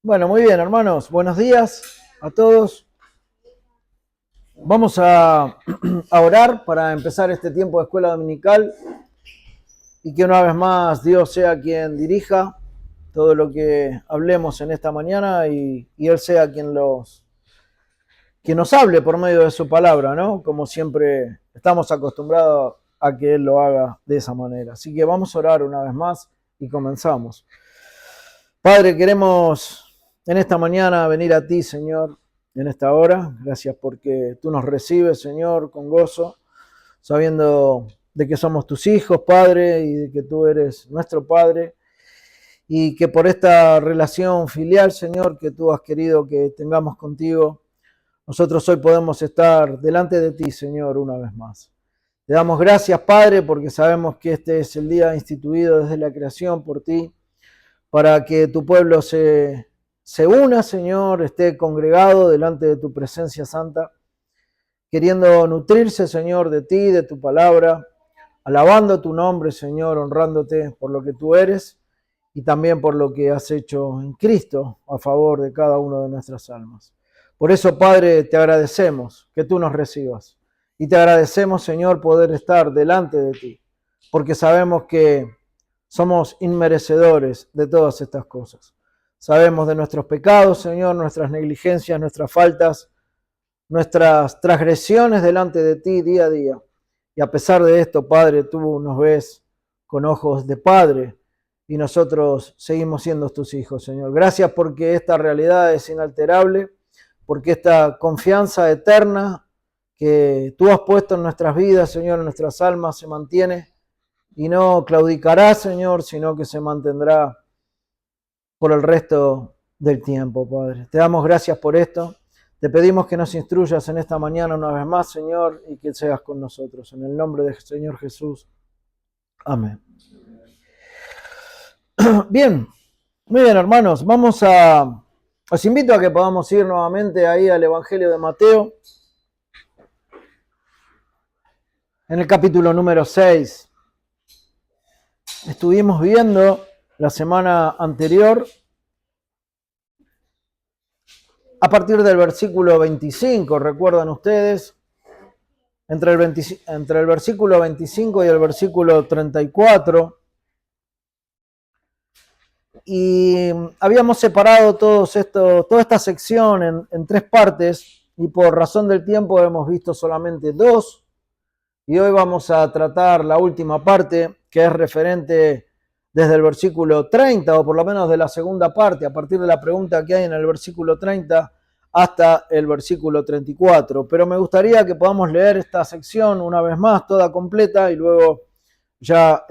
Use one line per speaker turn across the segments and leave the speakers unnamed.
Bueno, muy bien, hermanos. Buenos días a todos. Vamos a orar para empezar este tiempo de escuela dominical y que una vez más Dios sea quien dirija todo lo que hablemos en esta mañana y Él sea quien nos hable por medio de su palabra, ¿no? Como siempre estamos acostumbrados a que Él lo haga de esa manera. Así que vamos a orar una vez más y comenzamos. Padre, queremos en esta mañana venir a ti, Señor, en esta hora. Gracias porque tú nos recibes, Señor, con gozo, sabiendo de que somos tus hijos, Padre, y de que tú eres nuestro Padre, y que por esta relación filial, Señor, que tú has querido que tengamos contigo, nosotros hoy podemos estar delante de ti, Señor, una vez más. Te damos gracias, Padre, porque sabemos que este es el día instituido desde la creación por ti, para que tu pueblo se una, Señor, esté congregado delante de tu presencia santa, queriendo nutrirse, Señor, de ti, de tu palabra, alabando tu nombre, Señor, honrándote por lo que tú eres y también por lo que has hecho en Cristo a favor de cada uno de nuestras almas. Por eso, Padre, te agradecemos que tú nos recibas y te agradecemos, Señor, poder estar delante de ti, porque sabemos que somos inmerecedores de todas estas cosas. Sabemos de nuestros pecados, Señor, nuestras negligencias, nuestras faltas, nuestras transgresiones delante de ti día a día. Y a pesar de esto, Padre, tú nos ves con ojos de Padre y nosotros seguimos siendo tus hijos, Señor. Gracias porque esta realidad es inalterable, porque esta confianza eterna que tú has puesto en nuestras vidas, Señor, en nuestras almas, se mantiene y no claudicará, Señor, sino que se mantendrá por el resto del tiempo, Padre. Te damos gracias por esto. Te pedimos que nos instruyas en esta mañana una vez más, Señor, y que seas con nosotros. En el nombre del Señor Jesús. Amén. Bien, muy bien, hermanos. Os invito a que podamos ir nuevamente ahí al Evangelio de Mateo, en el capítulo número 6. Estuvimos viendo la semana anterior, a partir del versículo 25, recuerdan ustedes, entre el versículo 25 y el versículo 34, y habíamos separado toda esta sección en tres partes, y por razón del tiempo hemos visto solamente dos, y hoy vamos a tratar la última parte, que es referente desde el versículo 30, o por lo menos de la segunda parte, a partir de la pregunta que hay en el versículo 30 hasta el versículo 34. Pero me gustaría que podamos leer esta sección una vez más, toda completa, y luego ya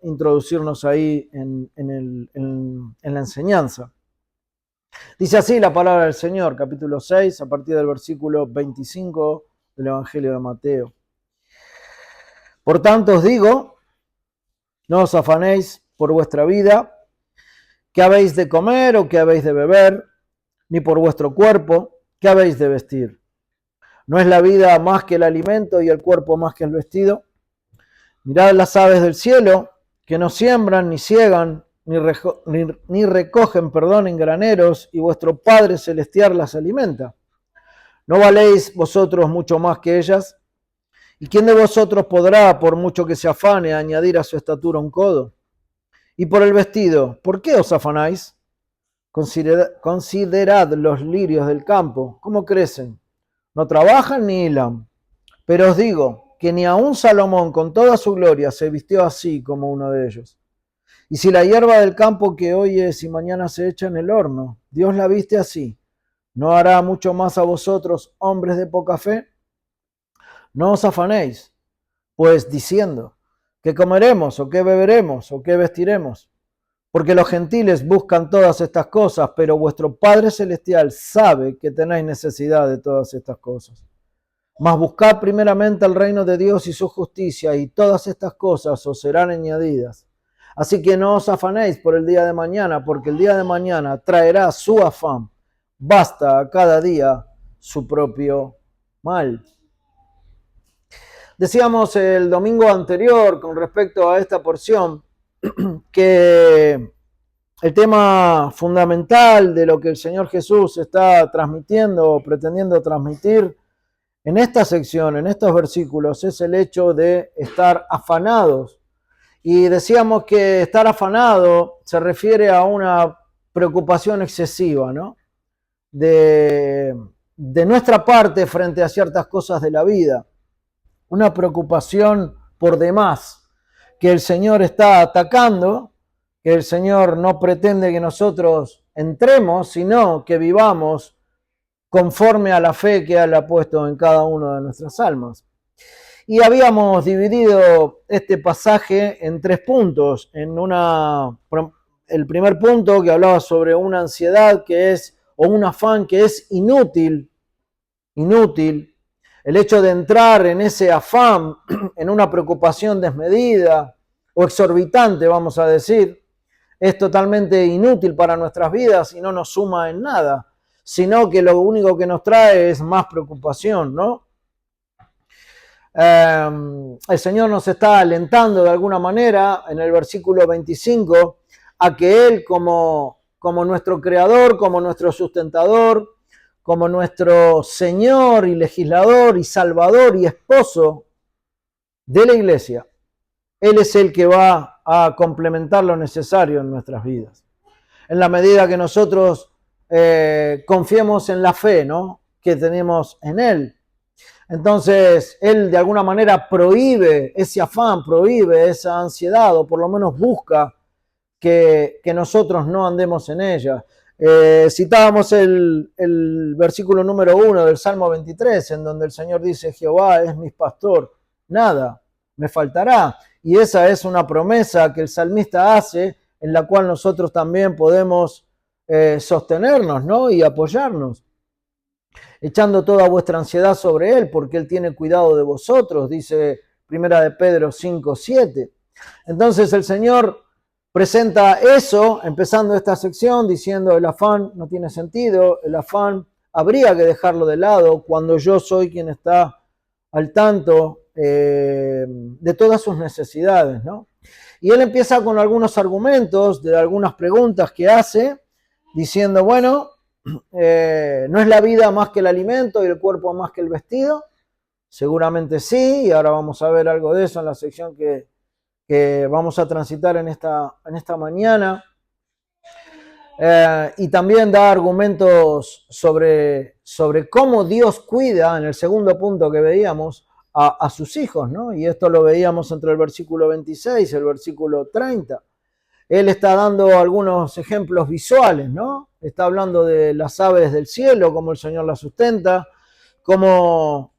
introducirnos ahí en la enseñanza. Dice así la palabra del Señor, capítulo 6, a partir del versículo 25 del Evangelio de Mateo. Por tanto os digo, no os afanéis por vuestra vida, qué habéis de comer o qué habéis de beber, ni por vuestro cuerpo, qué habéis de vestir. ¿No es la vida más que el alimento y el cuerpo más que el vestido? Mirad las aves del cielo, que no siembran, ni ciegan, ni recogen, en graneros, y vuestro Padre Celestial las alimenta. ¿No valéis vosotros mucho más que ellas? ¿Y quién de vosotros podrá, por mucho que se afane, añadir a su estatura un codo? Y por el vestido, ¿por qué os afanáis? Considerad los lirios del campo, cómo crecen. No trabajan ni hilan. Pero os digo que ni aun Salomón con toda su gloria se vistió así como uno de ellos. Y si la hierba del campo que hoy es y mañana se echa en el horno, Dios la viste así, ¿no hará mucho más a vosotros, hombres de poca fe? No os afanéis, pues diciendo, ¿qué comeremos o qué beberemos o qué vestiremos? Porque los gentiles buscan todas estas cosas, pero vuestro Padre Celestial sabe que tenéis necesidad de todas estas cosas. Mas buscad primeramente el reino de Dios y su justicia, y todas estas cosas os serán añadidas. Así que no os afanéis por el día de mañana, porque el día de mañana traerá su afán. Basta a cada día su propio mal. Decíamos el domingo anterior con respecto a esta porción que el tema fundamental de lo que el Señor Jesús está transmitiendo o pretendiendo transmitir en esta sección, en estos versículos, es el hecho de estar afanados. Y decíamos que estar afanado se refiere a una preocupación excesiva, ¿no? De nuestra parte frente a ciertas cosas de la vida. Una preocupación por demás, que el Señor está atacando, que el Señor no pretende que nosotros entremos, sino que vivamos conforme a la fe que Él ha puesto en cada una de nuestras almas. Y habíamos dividido este pasaje en 3 puntos. El primer punto que hablaba sobre una ansiedad que es, o un afán que es inútil. El hecho de entrar en ese afán, en una preocupación desmedida o exorbitante, vamos a decir, es totalmente inútil para nuestras vidas y no nos suma en nada, sino que lo único que nos trae es más preocupación, ¿no? El Señor nos está alentando de alguna manera en el versículo 25 a que Él como nuestro creador, como nuestro sustentador, como nuestro Señor y legislador y salvador y esposo de la iglesia, Él es el que va a complementar lo necesario en nuestras vidas. En la medida que nosotros confiemos en la fe, ¿no?, que tenemos en Él. Entonces, Él de alguna manera prohíbe ese afán, prohíbe esa ansiedad, o por lo menos busca que nosotros no andemos en ella. Citábamos el versículo número 1 del Salmo 23, en donde el Señor dice: Jehová es mi pastor, nada me faltará. Y esa es una promesa que el salmista hace, en la cual nosotros también podemos sostenernos, ¿no?, y apoyarnos. Echando toda vuestra ansiedad sobre Él, porque Él tiene cuidado de vosotros, dice 1 de Pedro 5:7. Entonces el Señor presenta eso, empezando esta sección, diciendo: el afán no tiene sentido, el afán habría que dejarlo de lado cuando yo soy quien está al tanto de todas sus necesidades, ¿no? Y Él empieza con algunos argumentos de algunas preguntas que hace, diciendo: bueno, ¿no es la vida más que el alimento y el cuerpo más que el vestido? Seguramente sí, y ahora vamos a ver algo de eso en la sección que vamos a transitar en esta mañana. Y también da argumentos sobre cómo Dios cuida, en el segundo punto que veíamos, a sus hijos, ¿no? Y esto lo veíamos entre el versículo 26 y el versículo 30. Él está dando algunos ejemplos visuales, ¿no? Está hablando de las aves del cielo, cómo el Señor las sustenta, cómo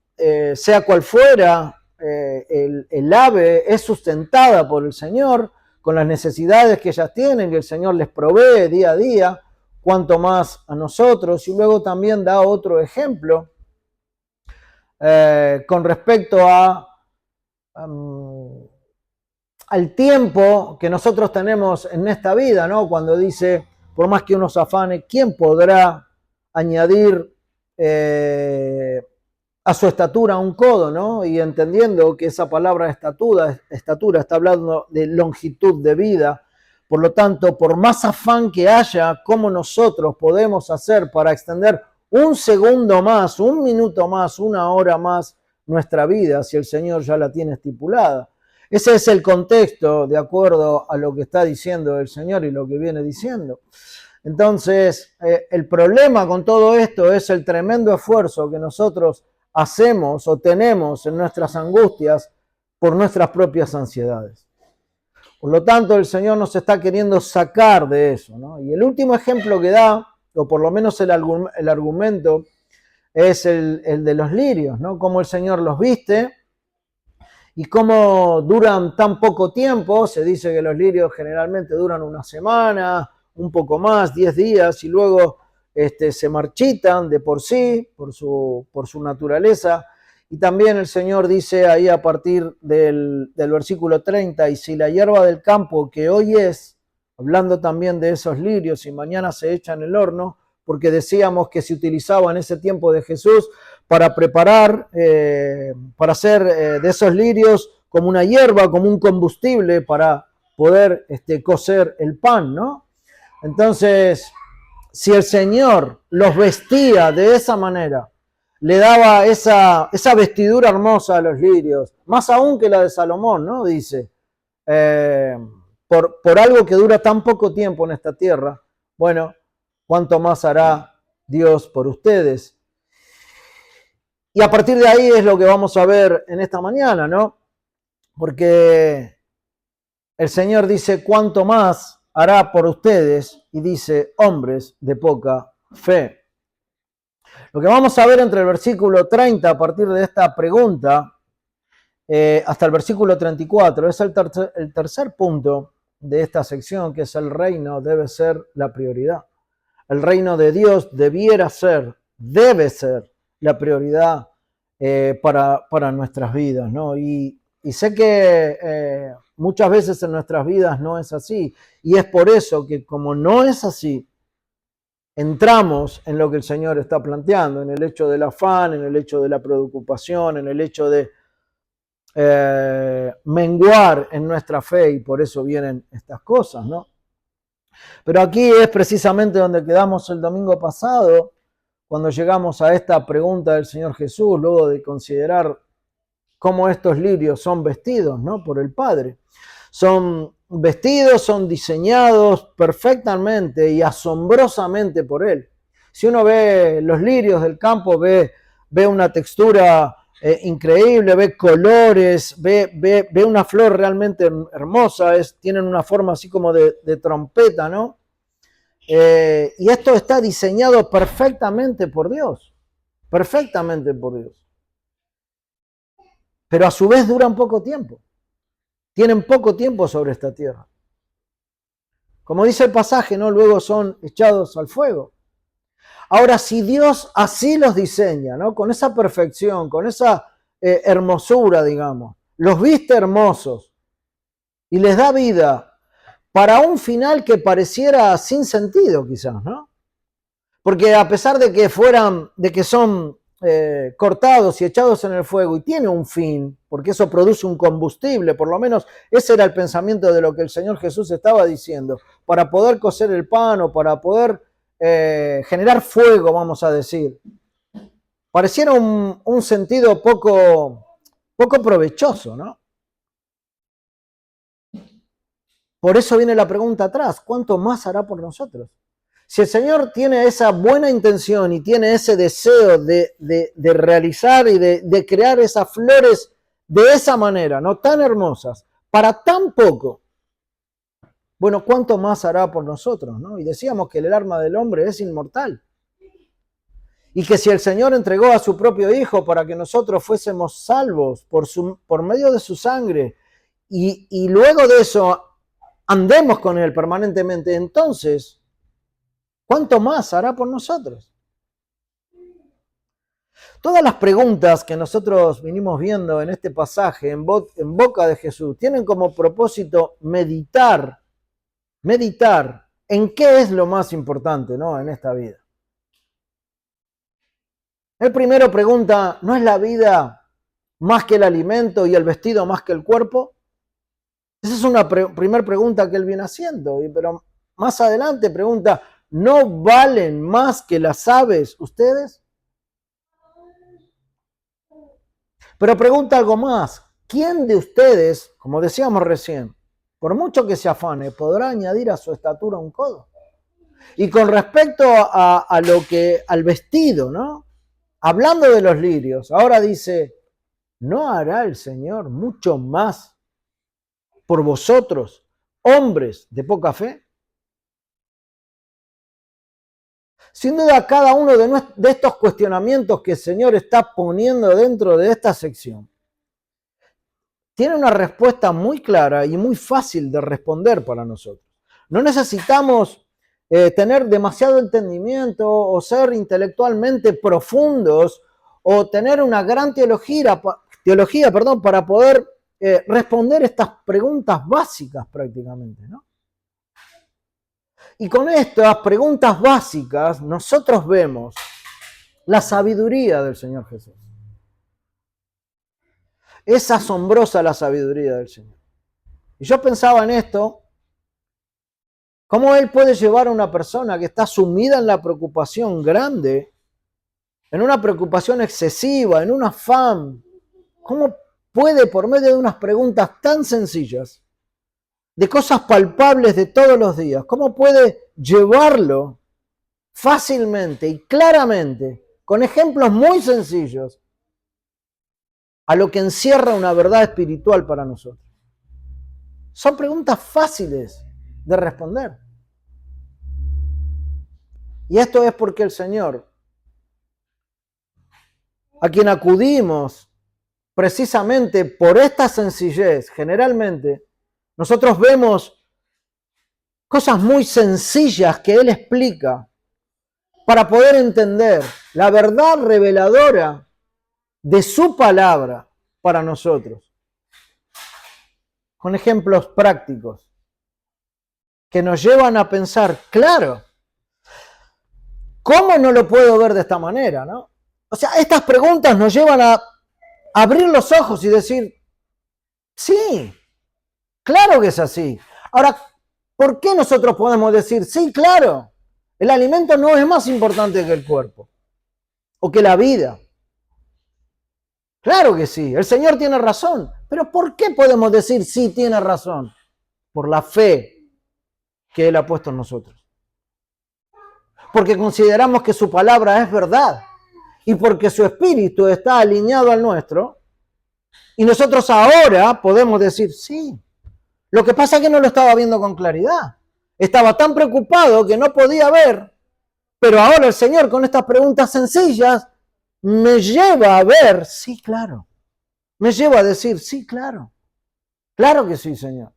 sea cual fuera, el ave es sustentada por el Señor con las necesidades que ellas tienen, que el Señor les provee día a día, cuanto más a nosotros. Y luego también da otro ejemplo con respecto al tiempo que nosotros tenemos en esta vida, ¿no? Cuando dice: por más que uno se afane, ¿quién podrá añadir a su estatura un codo, ¿no? Y entendiendo que esa palabra estatura está hablando de longitud de vida. Por lo tanto, por más afán que haya, ¿cómo nosotros podemos hacer para extender un segundo más, un minuto más, una hora más nuestra vida, si el Señor ya la tiene estipulada? Ese es el contexto de acuerdo a lo que está diciendo el Señor y lo que viene diciendo. Entonces, el problema con todo esto es el tremendo esfuerzo que nosotros hacemos o tenemos en nuestras angustias por nuestras propias ansiedades. Por lo tanto, el Señor nos está queriendo sacar de eso, ¿no? Y el último ejemplo que da, o por lo menos el argumento, es el de los lirios, ¿no? Cómo el Señor los viste y cómo duran tan poco tiempo. Se dice que los lirios generalmente duran una semana, un poco más, 10 días, y luego se marchitan de por sí, por su naturaleza. Y también el Señor dice ahí a partir del versículo 30, y si la hierba del campo que hoy es, hablando también de esos lirios, y mañana se echa en el horno, porque decíamos que se utilizaba en ese tiempo de Jesús para preparar, para hacer de esos lirios como una hierba, como un combustible para poder cocer el pan, ¿no? Entonces, si el Señor los vestía de esa manera, le daba esa vestidura hermosa a los lirios, más aún que la de Salomón, ¿no? Dice, por algo que dura tan poco tiempo en esta tierra, bueno, ¿cuánto más hará Dios por ustedes? Y a partir de ahí es lo que vamos a ver en esta mañana, ¿no? Porque el Señor dice, ¿cuánto más hará por ustedes? Y dice, hombres de poca fe. Lo que vamos a ver entre el versículo 30, a partir de esta pregunta, hasta el versículo 34, es el tercer punto de esta sección, que es el reino debe ser la prioridad. El reino de Dios debiera ser, debe ser la prioridad para nuestras vidas, ¿no? Y sé que muchas veces en nuestras vidas no es así, y es por eso que como no es así, entramos en lo que el Señor está planteando, en el hecho del afán, en el hecho de la preocupación, en el hecho de menguar en nuestra fe, y por eso vienen estas cosas, ¿no? Pero aquí es precisamente donde quedamos el domingo pasado, cuando llegamos a esta pregunta del Señor Jesús, luego de considerar cómo estos lirios son vestidos, ¿no? Por el Padre. Son vestidos, son diseñados perfectamente y asombrosamente por Él. Si uno ve los lirios del campo, ve una textura increíble, ve colores, ve una flor realmente hermosa, tienen una forma así como de trompeta, ¿no? Y esto está diseñado perfectamente por Dios, perfectamente por Dios. Pero a su vez duran poco tiempo, tienen poco tiempo sobre esta tierra. Como dice el pasaje, ¿no? Luego son echados al fuego. Ahora, si Dios así los diseña, ¿no? Con esa perfección, con esa hermosura, digamos, los viste hermosos y les da vida para un final que pareciera sin sentido, quizás, ¿no? Porque a pesar de que son cortados y echados en el fuego y tiene un fin, porque eso produce un combustible, por lo menos ese era el pensamiento de lo que el Señor Jesús estaba diciendo, para poder cocer el pan o para poder generar fuego, vamos a decir. Pareciera un sentido poco provechoso, ¿no? Por eso viene la pregunta atrás, ¿cuánto más hará por nosotros? Si el Señor tiene esa buena intención y tiene ese deseo de realizar y de crear esas flores de esa manera, no tan hermosas, para tan poco, bueno, ¿cuánto más hará por nosotros, ¿no? Y decíamos que el alma del hombre es inmortal. Y que si el Señor entregó a su propio Hijo para que nosotros fuésemos salvos por medio de su sangre, y luego de eso andemos con Él permanentemente, entonces, ¿cuánto más hará por nosotros? Todas las preguntas que nosotros vinimos viendo en este pasaje, en boca de Jesús, tienen como propósito meditar en qué es lo más importante, ¿no? En esta vida. El primero pregunta, ¿no es la vida más que el alimento y el vestido más que el cuerpo? Esa es una primera pregunta que él viene haciendo, pero más adelante pregunta, ¿no valen más que las aves ustedes? Pero pregunta algo más, ¿quién de ustedes, como decíamos recién, por mucho que se afane, podrá añadir a su estatura un codo? Y con respecto al vestido, ¿no? Hablando de los lirios, ahora dice, ¿no hará el Señor mucho más por vosotros, hombres de poca fe? Sin duda, cada uno de estos cuestionamientos que el Señor está poniendo dentro de esta sección tiene una respuesta muy clara y muy fácil de responder para nosotros. No necesitamos tener demasiado entendimiento o ser intelectualmente profundos o tener una gran teología para poder responder estas preguntas básicas prácticamente, ¿no? Y con estas preguntas básicas nosotros vemos la sabiduría del Señor Jesús. Es asombrosa la sabiduría del Señor. Y yo pensaba en esto ¿Cómo Él puede llevar a una persona que está sumida en la preocupación grande, en una preocupación excesiva, en un afán? ¿Cómo puede, por medio de unas preguntas tan sencillas, de cosas palpables de todos los días, cómo puede llevarlo fácilmente y claramente, con ejemplos muy sencillos, a lo que encierra una verdad espiritual para nosotros? Son preguntas fáciles de responder. Y esto es porque el Señor, a quien acudimos precisamente por esta sencillez, generalmente, nosotros vemos cosas muy sencillas que Él explica para poder entender la verdad reveladora de su palabra para nosotros, con ejemplos prácticos que nos llevan a pensar, claro, ¿cómo no lo puedo ver de esta manera, no? O sea, estas preguntas nos llevan a abrir los ojos y decir, sí, claro que es así. Ahora, ¿por qué nosotros podemos decir, sí, claro, el alimento no es más importante que el cuerpo o que la vida? Claro que sí, el Señor tiene razón. Pero ¿por qué podemos decir sí tiene razón? Por la fe que Él ha puesto en nosotros. Porque consideramos que su palabra es verdad y porque su espíritu está alineado al nuestro. Y nosotros ahora podemos decir sí. Lo que pasa es que no lo estaba viendo con claridad. Estaba tan preocupado que no podía ver. Pero ahora el Señor con estas preguntas sencillas me lleva a ver, sí, claro. Me lleva a decir, sí, claro. Claro que sí, Señor.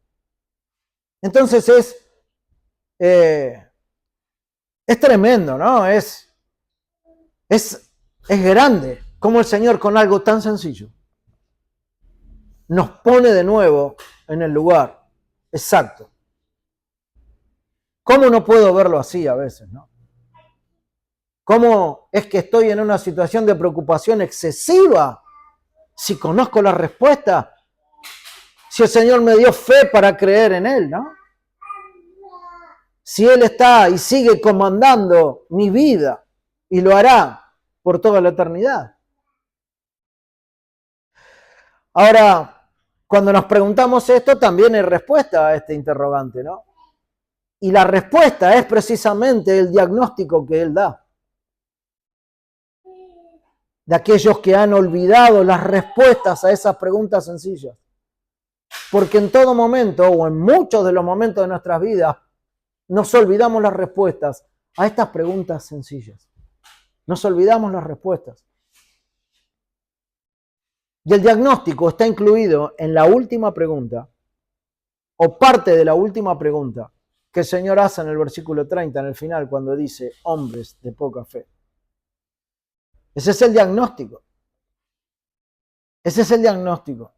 Entonces es tremendo, ¿no? Es grande cómo el Señor con algo tan sencillo nos pone de nuevo en el lugar exacto. ¿Cómo no puedo verlo así a veces, no? ¿Cómo es que estoy en una situación de preocupación excesiva si conozco la respuesta? Si el Señor me dio fe para creer en Él, ¿no? Si Él está y sigue comandando mi vida y lo hará por toda la eternidad. Ahora, cuando nos preguntamos esto, también hay respuesta a este interrogante, ¿no? Y la respuesta es precisamente el diagnóstico que Él da. De aquellos que han olvidado las respuestas a esas preguntas sencillas. Porque en todo momento, o en muchos de los momentos de nuestras vidas, nos olvidamos las respuestas a estas preguntas sencillas. Nos olvidamos las respuestas. Y el diagnóstico está incluido en la última pregunta, o parte de la última pregunta, que el Señor hace en el versículo 30, en el final, cuando dice, hombres de poca fe. Ese es el diagnóstico. Ese es el diagnóstico.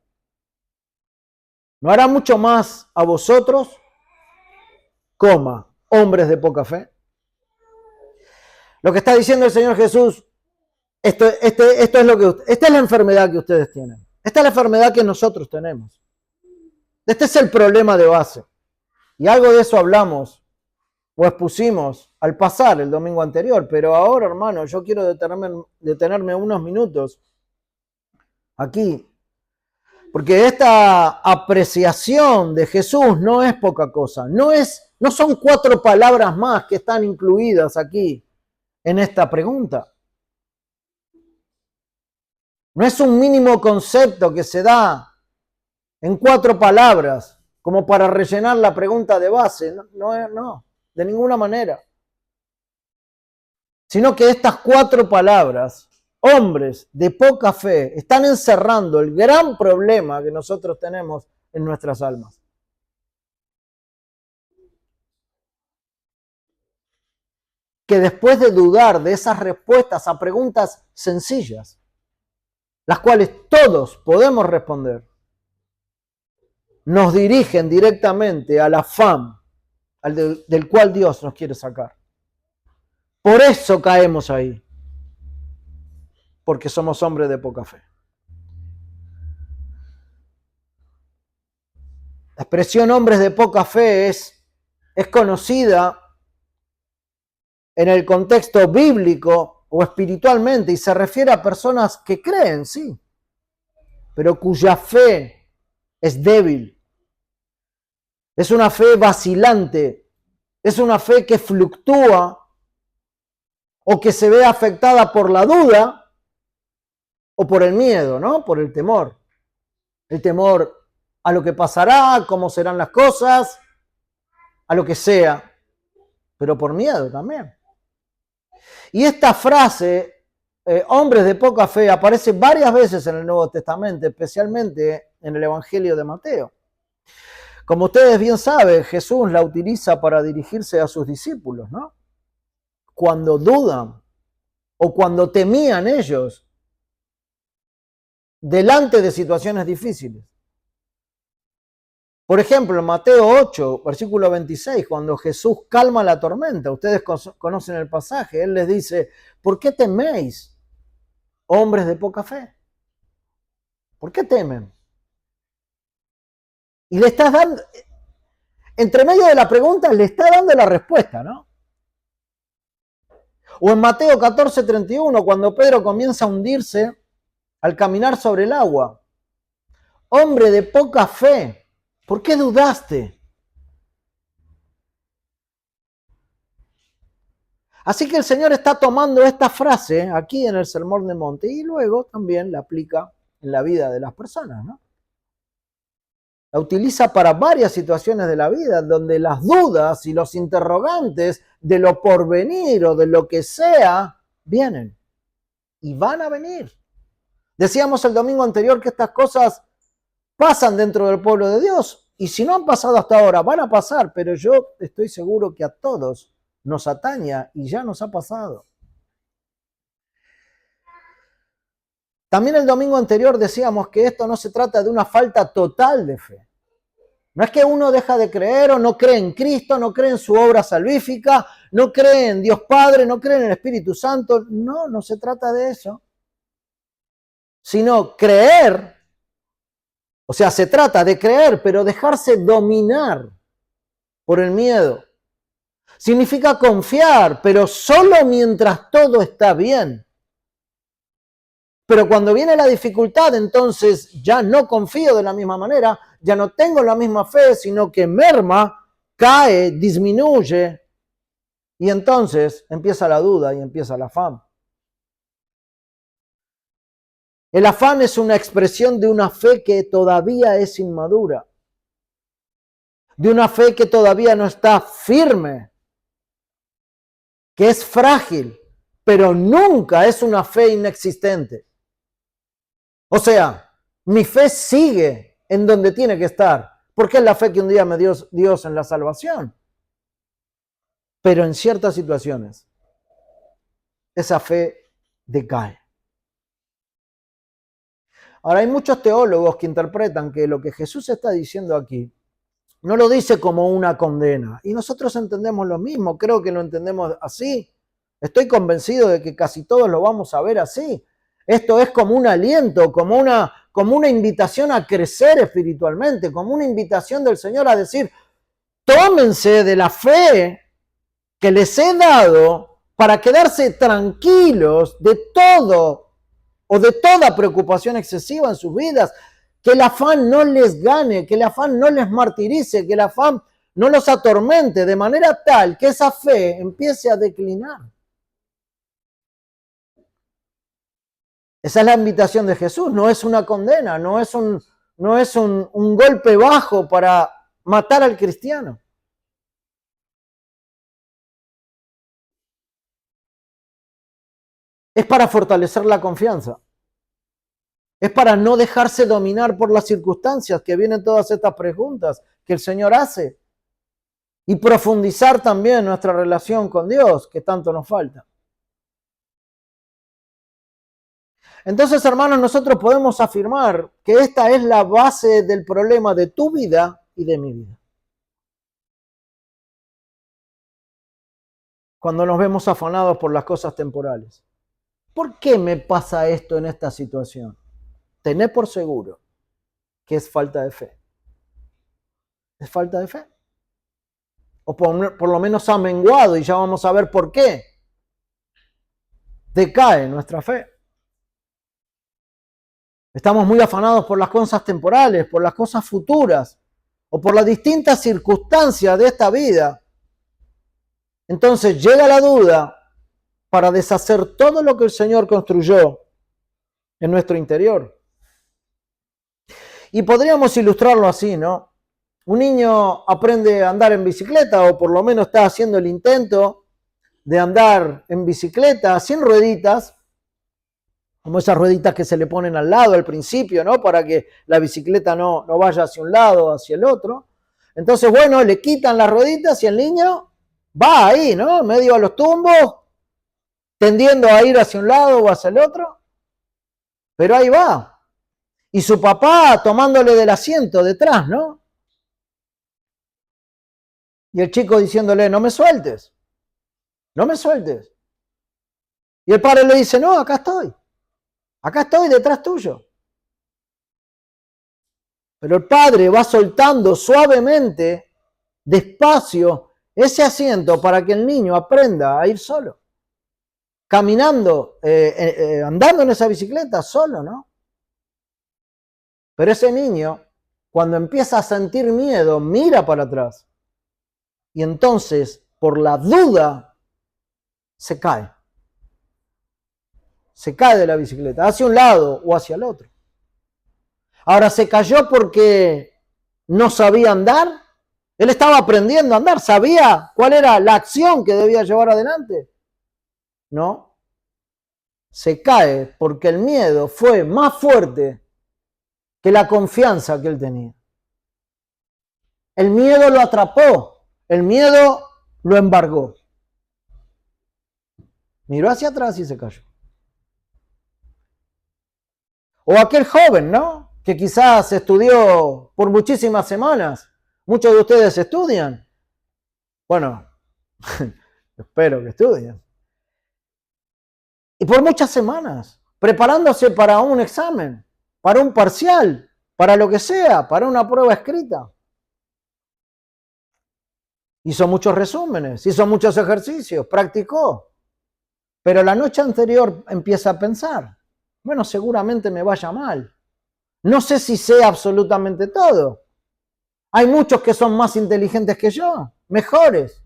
¿No hará mucho más a vosotros, hombres de poca fe? Lo que está diciendo el Señor Jesús, esta es la enfermedad que ustedes tienen. Esta es la enfermedad que nosotros tenemos. Este es el problema de base. Y algo de eso hablamos o expusimos al pasar el domingo anterior. Pero ahora, hermano, yo quiero detenerme unos minutos aquí. Porque esta apreciación de Jesús no es poca cosa. No son 4 palabras más que están incluidas aquí en esta pregunta. No es un mínimo concepto que se da en 4 palabras como para rellenar la pregunta de base. No, de ninguna manera. Sino que estas 4 palabras, hombres de poca fe, están encerrando el gran problema que nosotros tenemos en nuestras almas. Que después de dudar de esas respuestas a preguntas sencillas, las cuales todos podemos responder, nos dirigen directamente al afán del cual Dios nos quiere sacar. Por eso caemos ahí, porque somos hombres de poca fe. La expresión hombres de poca fe es es conocida en el contexto bíblico o espiritualmente y se refiere a personas que creen, sí, pero cuya fe es débil. Es una fe vacilante, es una fe que fluctúa o que se ve afectada por la duda o por el miedo, ¿no? Por el temor. El temor a lo que pasará, cómo serán las cosas, a lo que sea, pero por miedo también. Y esta frase, hombres de poca fe, aparece varias veces en el Nuevo Testamento, especialmente en el Evangelio de Mateo. Como ustedes bien saben, Jesús la utiliza para dirigirse a sus discípulos, ¿no? Cuando dudan o cuando temían ellos delante de situaciones difíciles. Por ejemplo, en Mateo 8, versículo 26, cuando Jesús calma la tormenta, ustedes conocen el pasaje, Él les dice, ¿por qué teméis, hombres de poca fe? ¿Por qué temen? Y le estás dando, entre medio de la pregunta, le está dando la respuesta, ¿no? O en Mateo 14, 31, cuando Pedro comienza a hundirse al caminar sobre el agua. Hombre de poca fe, ¿por qué dudaste? Así que el Señor está tomando esta frase aquí en el Sermón del Monte y luego también la aplica en la vida de las personas, ¿no? La utiliza para varias situaciones de la vida, donde las dudas y los interrogantes de lo porvenir o de lo que sea vienen y van a venir. Decíamos el domingo anterior que estas cosas pasan dentro del pueblo de Dios y si no han pasado hasta ahora, van a pasar, pero yo estoy seguro que a todos nos ataña y ya nos ha pasado. También el domingo anterior decíamos que esto no se trata de una falta total de fe. No es que uno deja de creer o no cree en Cristo, no cree en su obra salvífica, no cree en Dios Padre, no cree en el Espíritu Santo. No, no se trata de eso. Sino creer, o sea, se trata de creer, pero dejarse dominar por el miedo. Significa confiar, pero solo mientras todo está bien. Pero cuando viene la dificultad, entonces ya no confío de la misma manera, ya no tengo la misma fe, sino que merma, cae, disminuye, y entonces empieza la duda y empieza el afán. El afán es una expresión de una fe que todavía es inmadura, de una fe que todavía no está firme, que es frágil, pero nunca es una fe inexistente. O sea, mi fe sigue en donde tiene que estar, porque es la fe que un día me dio Dios en la salvación. Pero en ciertas situaciones, esa fe decae. Ahora, hay muchos teólogos que interpretan que lo que Jesús está diciendo aquí no lo dice como una condena. Y nosotros entendemos lo mismo, creo que lo entendemos así. Estoy convencido de que casi todos lo vamos a ver así. Esto es como un aliento, como una invitación a crecer espiritualmente, como una invitación del Señor a decir, tómense de la fe que les he dado para quedarse tranquilos de todo o de toda preocupación excesiva en sus vidas, que el afán no les gane, que el afán no les martirice, que el afán no los atormente, de manera tal que esa fe empiece a declinar. Esa es la invitación de Jesús, no es una condena, no es un golpe bajo para matar al cristiano. Es para fortalecer la confianza. Es para no dejarse dominar por las circunstancias que vienen todas estas preguntas que el Señor hace. Y profundizar también nuestra relación con Dios, que tanto nos falta. Entonces, hermanos, nosotros podemos afirmar que esta es la base del problema de tu vida y de mi vida. Cuando nos vemos afanados por las cosas temporales. ¿Por qué me pasa esto en esta situación? Tené por seguro que es falta de fe. Es falta de fe. o por lo menos ha menguado, y ya vamos a ver por qué. Decae nuestra fe. Estamos muy afanados por las cosas temporales, por las cosas futuras, o por las distintas circunstancias de esta vida. Entonces llega la duda para deshacer todo lo que el Señor construyó en nuestro interior. Y podríamos ilustrarlo así, ¿no? Un niño aprende a andar en bicicleta, o por lo menos está haciendo el intento de andar en bicicleta sin rueditas, como esas rueditas que se le ponen al lado al principio, ¿no? Para que la bicicleta no vaya hacia un lado o hacia el otro. Entonces, bueno, le quitan las rueditas y el niño va ahí, ¿no? Medio a los tumbos, tendiendo a ir hacia un lado o hacia el otro. Pero ahí va. Y su papá tomándole del asiento detrás, ¿no? Y el chico diciéndole, no me sueltes, no me sueltes. Y el padre le dice, no, acá estoy detrás tuyo. Pero el padre va soltando suavemente, despacio, ese asiento para que el niño aprenda a ir solo. Caminando, andando en esa bicicleta solo, ¿no? Pero ese niño, cuando empieza a sentir miedo, mira para atrás. Y entonces, por la duda, se cae. Se cae de la bicicleta, hacia un lado o hacia el otro. Ahora, ¿se cayó porque no sabía andar? Él estaba aprendiendo a andar, sabía cuál era la acción que debía llevar adelante. No. Se cae porque el miedo fue más fuerte que la confianza que él tenía. El miedo lo atrapó, el miedo lo embargó. Miró hacia atrás y se cayó. O aquel joven, ¿no? Que quizás estudió por muchísimas semanas. Muchos de ustedes estudian. Bueno, espero que estudien. Y por muchas semanas, preparándose para un examen, para un parcial, para lo que sea, para una prueba escrita. Hizo muchos resúmenes, hizo muchos ejercicios, practicó. Pero la noche anterior empieza a pensar, bueno, seguramente me vaya mal. No sé si sé absolutamente todo. Hay muchos que son más inteligentes que yo, mejores.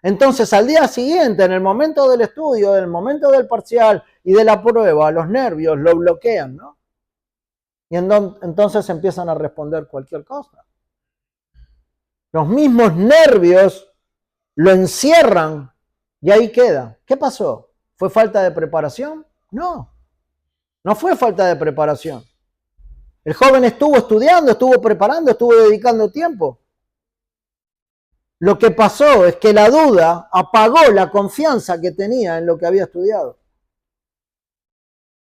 Entonces, al día siguiente, en el momento del estudio, en el momento del parcial y de la prueba, los nervios lo bloquean, ¿no? Y entonces empiezan a responder cualquier cosa. Los mismos nervios lo encierran y ahí queda. ¿Qué pasó? ¿Fue falta de preparación? No, no fue falta de preparación. El joven estuvo estudiando, estuvo preparando, estuvo dedicando tiempo. Lo que pasó es que la duda apagó la confianza que tenía en lo que había estudiado.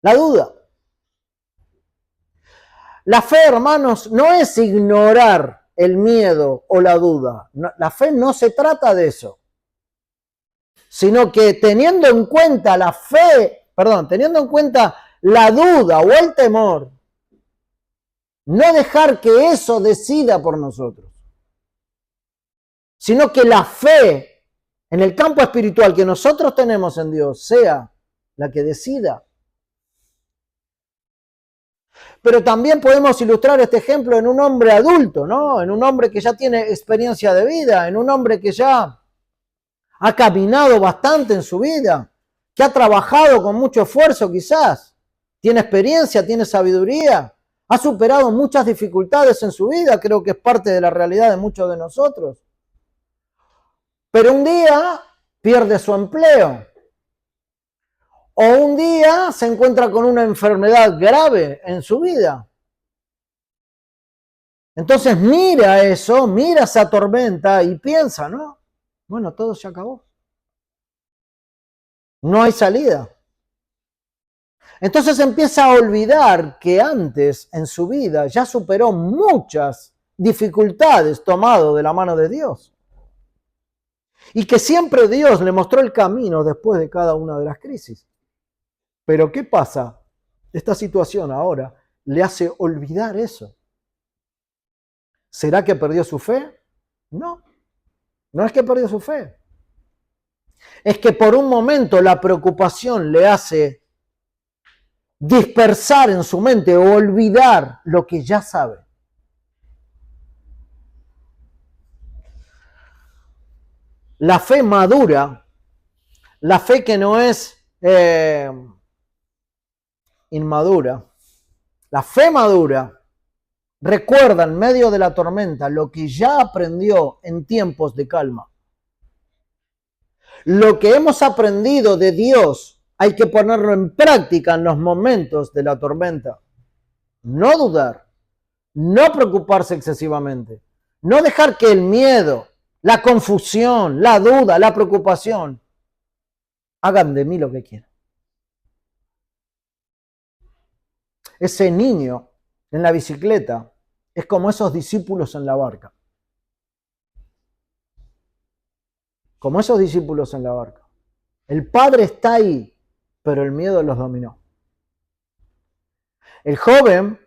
La duda. La fe, hermanos, no es ignorar el miedo o la duda. La fe no se trata de eso. Sino que teniendo en cuenta teniendo en cuenta la duda o el temor, no dejar que eso decida por nosotros, sino que la fe en el campo espiritual que nosotros tenemos en Dios sea la que decida. Pero también podemos ilustrar este ejemplo en un hombre adulto, ¿no? En un hombre que ya tiene experiencia de vida, en un hombre que ya ha caminado bastante en su vida, que ha trabajado con mucho esfuerzo quizás, tiene experiencia, tiene sabiduría, ha superado muchas dificultades en su vida, creo que es parte de la realidad de muchos de nosotros. Pero un día pierde su empleo, o un día se encuentra con una enfermedad grave en su vida. Entonces mira eso, mira esa tormenta y piensa, ¿no? Bueno, todo se acabó. No hay salida. Entonces empieza a olvidar que antes en su vida ya superó muchas dificultades tomado de la mano de Dios. Y que siempre Dios le mostró el camino después de cada una de las crisis. Pero ¿qué pasa? Esta situación ahora le hace olvidar eso. ¿Será que perdió su fe? No. No es que perdió su fe. Es que por un momento la preocupación le hace dispersar en su mente o olvidar lo que ya sabe. La fe madura, la fe que no es inmadura, la fe madura recuerda en medio de la tormenta lo que ya aprendió en tiempos de calma. Lo que hemos aprendido de Dios hay que ponerlo en práctica en los momentos de la tormenta. No dudar, no preocuparse excesivamente, no dejar que el miedo, la confusión, la duda, la preocupación hagan de mí lo que quieran. Ese niño en la bicicleta es como esos discípulos en la barca. Como esos discípulos en la barca. El Padre está ahí, pero el miedo los dominó. El joven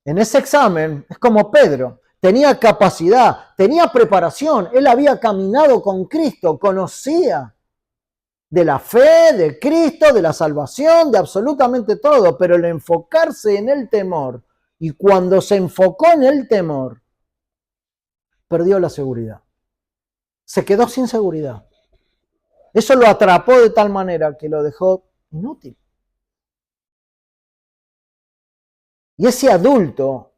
en ese examen es como Pedro. Tenía capacidad, tenía preparación. Él había caminado con Cristo, conocía de la fe, de Cristo, de la salvación, de absolutamente todo. Pero el enfocarse en el temor, y cuando se enfocó en el temor, perdió la seguridad. Se quedó sin seguridad. Eso lo atrapó de tal manera que lo dejó inútil. Y ese adulto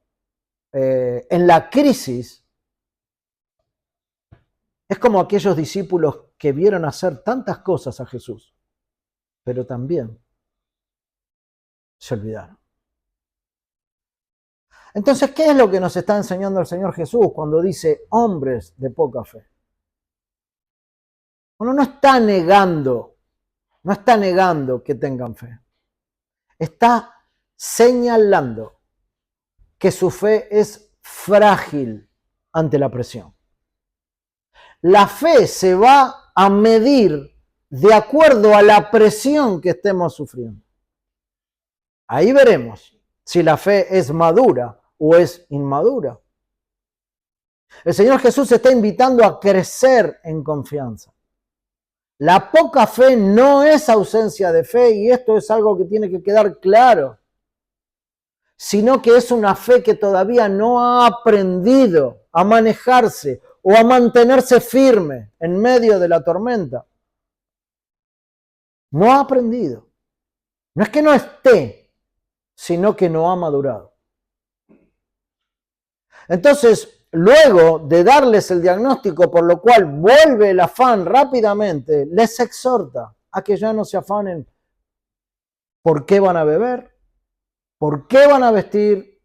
en la crisis es como aquellos discípulos que vieron hacer tantas cosas a Jesús, pero también se olvidaron. Entonces, ¿qué es lo que nos está enseñando el Señor Jesús cuando dice hombres de poca fe? Uno no está negando que tengan fe. Está señalando que su fe es frágil ante la presión. La fe se va a medir de acuerdo a la presión que estemos sufriendo. Ahí veremos si la fe es madura o es inmadura. El Señor Jesús está invitando a crecer en confianza. La poca fe no es ausencia de fe, y esto es algo que tiene que quedar claro, sino que es una fe que todavía no ha aprendido a manejarse o a mantenerse firme en medio de la tormenta. No ha aprendido. No es que no esté, sino que no ha madurado. Entonces, luego de darles el diagnóstico por lo cual vuelve el afán rápidamente, les exhorta a que ya no se afanen por qué van a beber, por qué van a vestir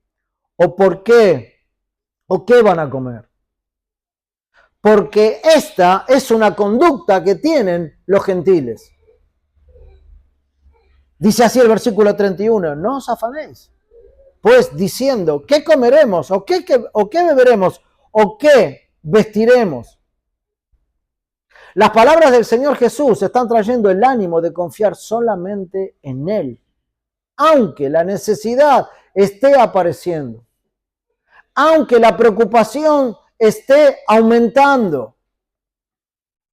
o por qué o qué van a comer. Porque esta es una conducta que tienen los gentiles. Dice así el versículo 31, no os afanéis, pues diciendo, ¿qué comeremos? ¿O qué beberemos? ¿O qué vestiremos? Las palabras del Señor Jesús están trayendo el ánimo de confiar solamente en Él, aunque la necesidad esté apareciendo, aunque la preocupación esté aumentando,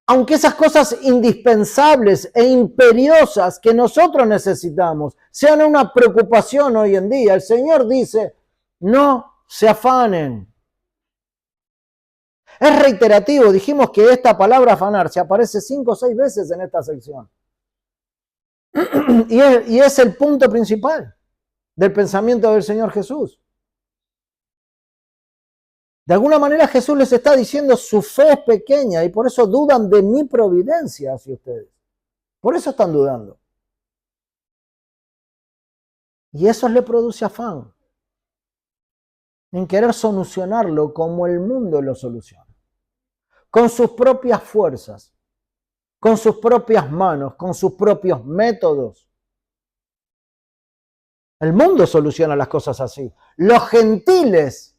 aunque esas cosas indispensables e imperiosas que nosotros necesitamos sean una preocupación hoy en día, el Señor dice, no se afanen. Es reiterativo, dijimos que esta palabra afanarse aparece 5 o 6 veces en esta sección. Y es el punto principal del pensamiento del Señor Jesús. De alguna manera Jesús les está diciendo su fe es pequeña y por eso dudan de mi providencia hacia ustedes. Por eso están dudando. Y eso le produce afán en querer solucionarlo como el mundo lo soluciona. Con sus propias fuerzas, con sus propias manos, con sus propios métodos. El mundo soluciona las cosas así. Los gentiles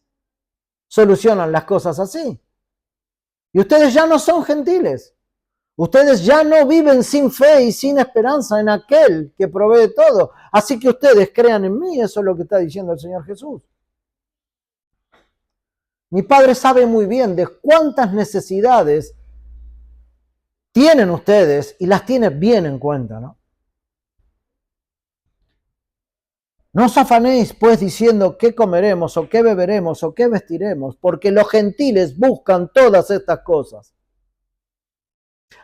solucionan las cosas así. Y ustedes ya no son gentiles. Ustedes ya no viven sin fe y sin esperanza en aquel que provee todo. Así que ustedes crean en mí, eso es lo que está diciendo el Señor Jesús. Mi Padre sabe muy bien de cuántas necesidades tienen ustedes y las tiene bien en cuenta, ¿no? No os afanéis, pues, diciendo qué comeremos, o qué beberemos, o qué vestiremos, porque los gentiles buscan todas estas cosas.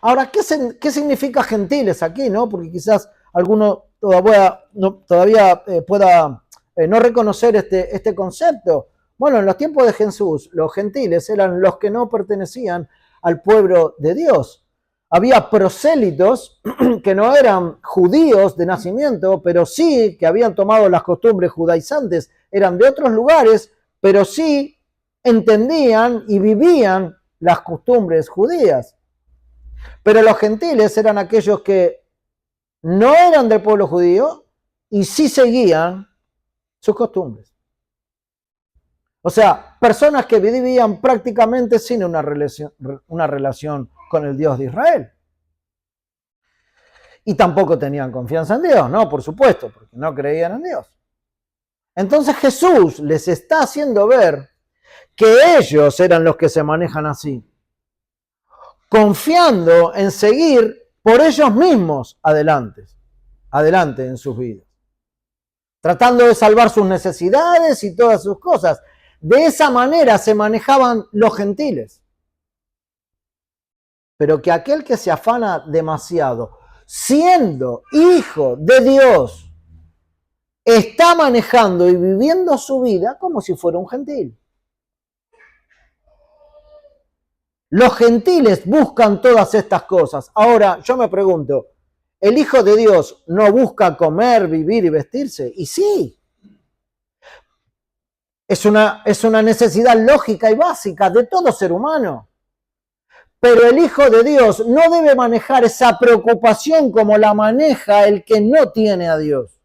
Ahora, ¿qué significa gentiles aquí, no? Porque quizás alguno todavía pueda no reconocer este concepto. Bueno, en los tiempos de Jesús, los gentiles eran los que no pertenecían al pueblo de Dios. Había prosélitos que no eran judíos de nacimiento, pero sí que habían tomado las costumbres judaizantes, eran de otros lugares, pero sí entendían y vivían las costumbres judías. Pero los gentiles eran aquellos que no eran del pueblo judío y sí seguían sus costumbres. O sea, personas que vivían prácticamente sin una relación con el Dios de Israel. Y tampoco tenían confianza en Dios, ¿no? Por supuesto, porque no creían en Dios. Entonces Jesús les está haciendo ver que ellos eran los que se manejan así, confiando en seguir por ellos mismos adelante en sus vidas, tratando de salvar sus necesidades y todas sus cosas. De esa manera se manejaban los gentiles. Pero que aquel que se afana demasiado, siendo hijo de Dios, está manejando y viviendo su vida como si fuera un gentil. Los gentiles buscan todas estas cosas. Ahora, yo me pregunto, ¿el Hijo de Dios no busca comer, vivir y vestirse? Y sí. Es una necesidad lógica y básica de todo ser humano. Pero el Hijo de Dios no debe manejar esa preocupación como la maneja el que no tiene a Dios,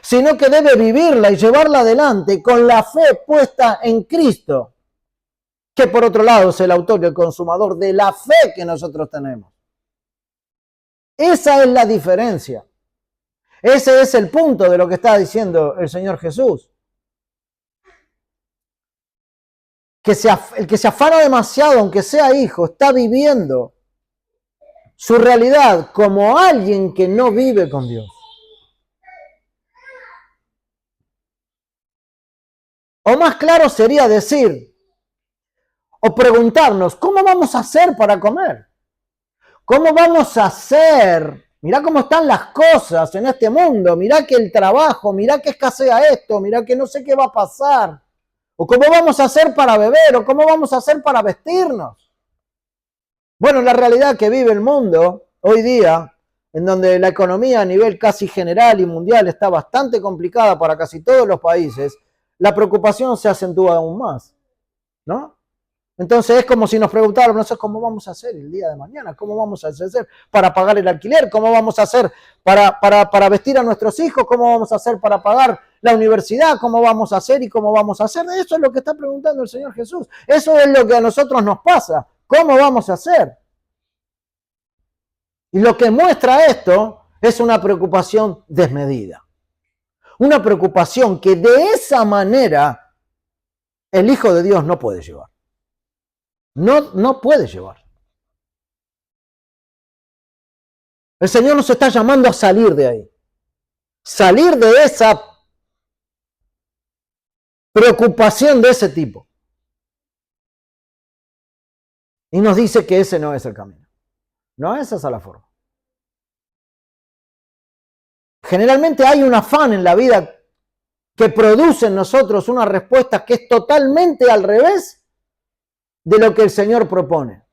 sino que debe vivirla y llevarla adelante con la fe puesta en Cristo, que por otro lado es el autor y el consumador de la fe que nosotros tenemos. Esa es la diferencia. Ese es el punto de lo que está diciendo el Señor Jesús. El que se afana demasiado, aunque sea hijo, está viviendo su realidad como alguien que no vive con Dios. O más claro sería decir, o preguntarnos, ¿cómo vamos a hacer para comer? ¿Cómo vamos a hacer? Mirá cómo están las cosas en este mundo, mirá que el trabajo, mirá que escasea esto, mirá que no sé qué va a pasar. ¿O cómo vamos a hacer para beber? ¿O cómo vamos a hacer para vestirnos? Bueno, la realidad que vive el mundo hoy día, en donde la economía a nivel casi general y mundial está bastante complicada para casi todos los países, la preocupación se acentúa aún más, ¿no? Entonces es como si nos preguntaran, no sé cómo vamos a hacer el día de mañana, cómo vamos a hacer para pagar el alquiler, cómo vamos a hacer para vestir a nuestros hijos, cómo vamos a hacer para pagar la universidad, cómo vamos a hacer y cómo vamos a hacer. Eso es lo que está preguntando el Señor Jesús. Eso es lo que a nosotros nos pasa. ¿Cómo vamos a hacer? Y lo que muestra esto es una preocupación desmedida. Una preocupación que de esa manera el Hijo de Dios no puede llevar. No puede llevar. El Señor nos está llamando a salir de ahí. Salir de esa preocupación de ese tipo. Y nos dice que ese no es el camino. No esa es la forma. Generalmente hay un afán en la vida que produce en nosotros una respuesta que es totalmente al revés de lo que el Señor propone.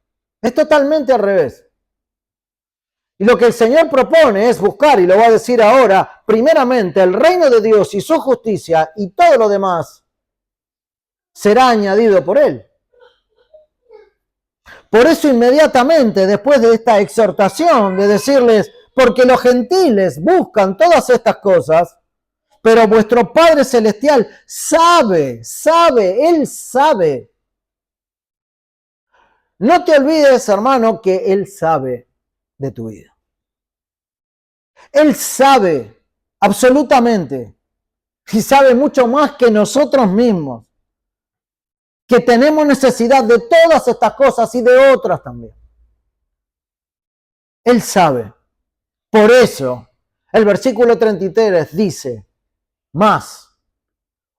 Es totalmente al revés. Y lo que el Señor propone es buscar, y lo va a decir ahora, primeramente el reino de Dios y su justicia, y todo lo demás será añadido por Él. Por eso inmediatamente después de esta exhortación de decirles, porque los gentiles buscan todas estas cosas, pero vuestro Padre Celestial sabe, Él sabe. No te olvides, hermano, que Él sabe de tu vida. Él sabe absolutamente y sabe mucho más que nosotros mismos que tenemos necesidad de todas estas cosas y de otras también. Él sabe. Por eso, el versículo 33 dice, más,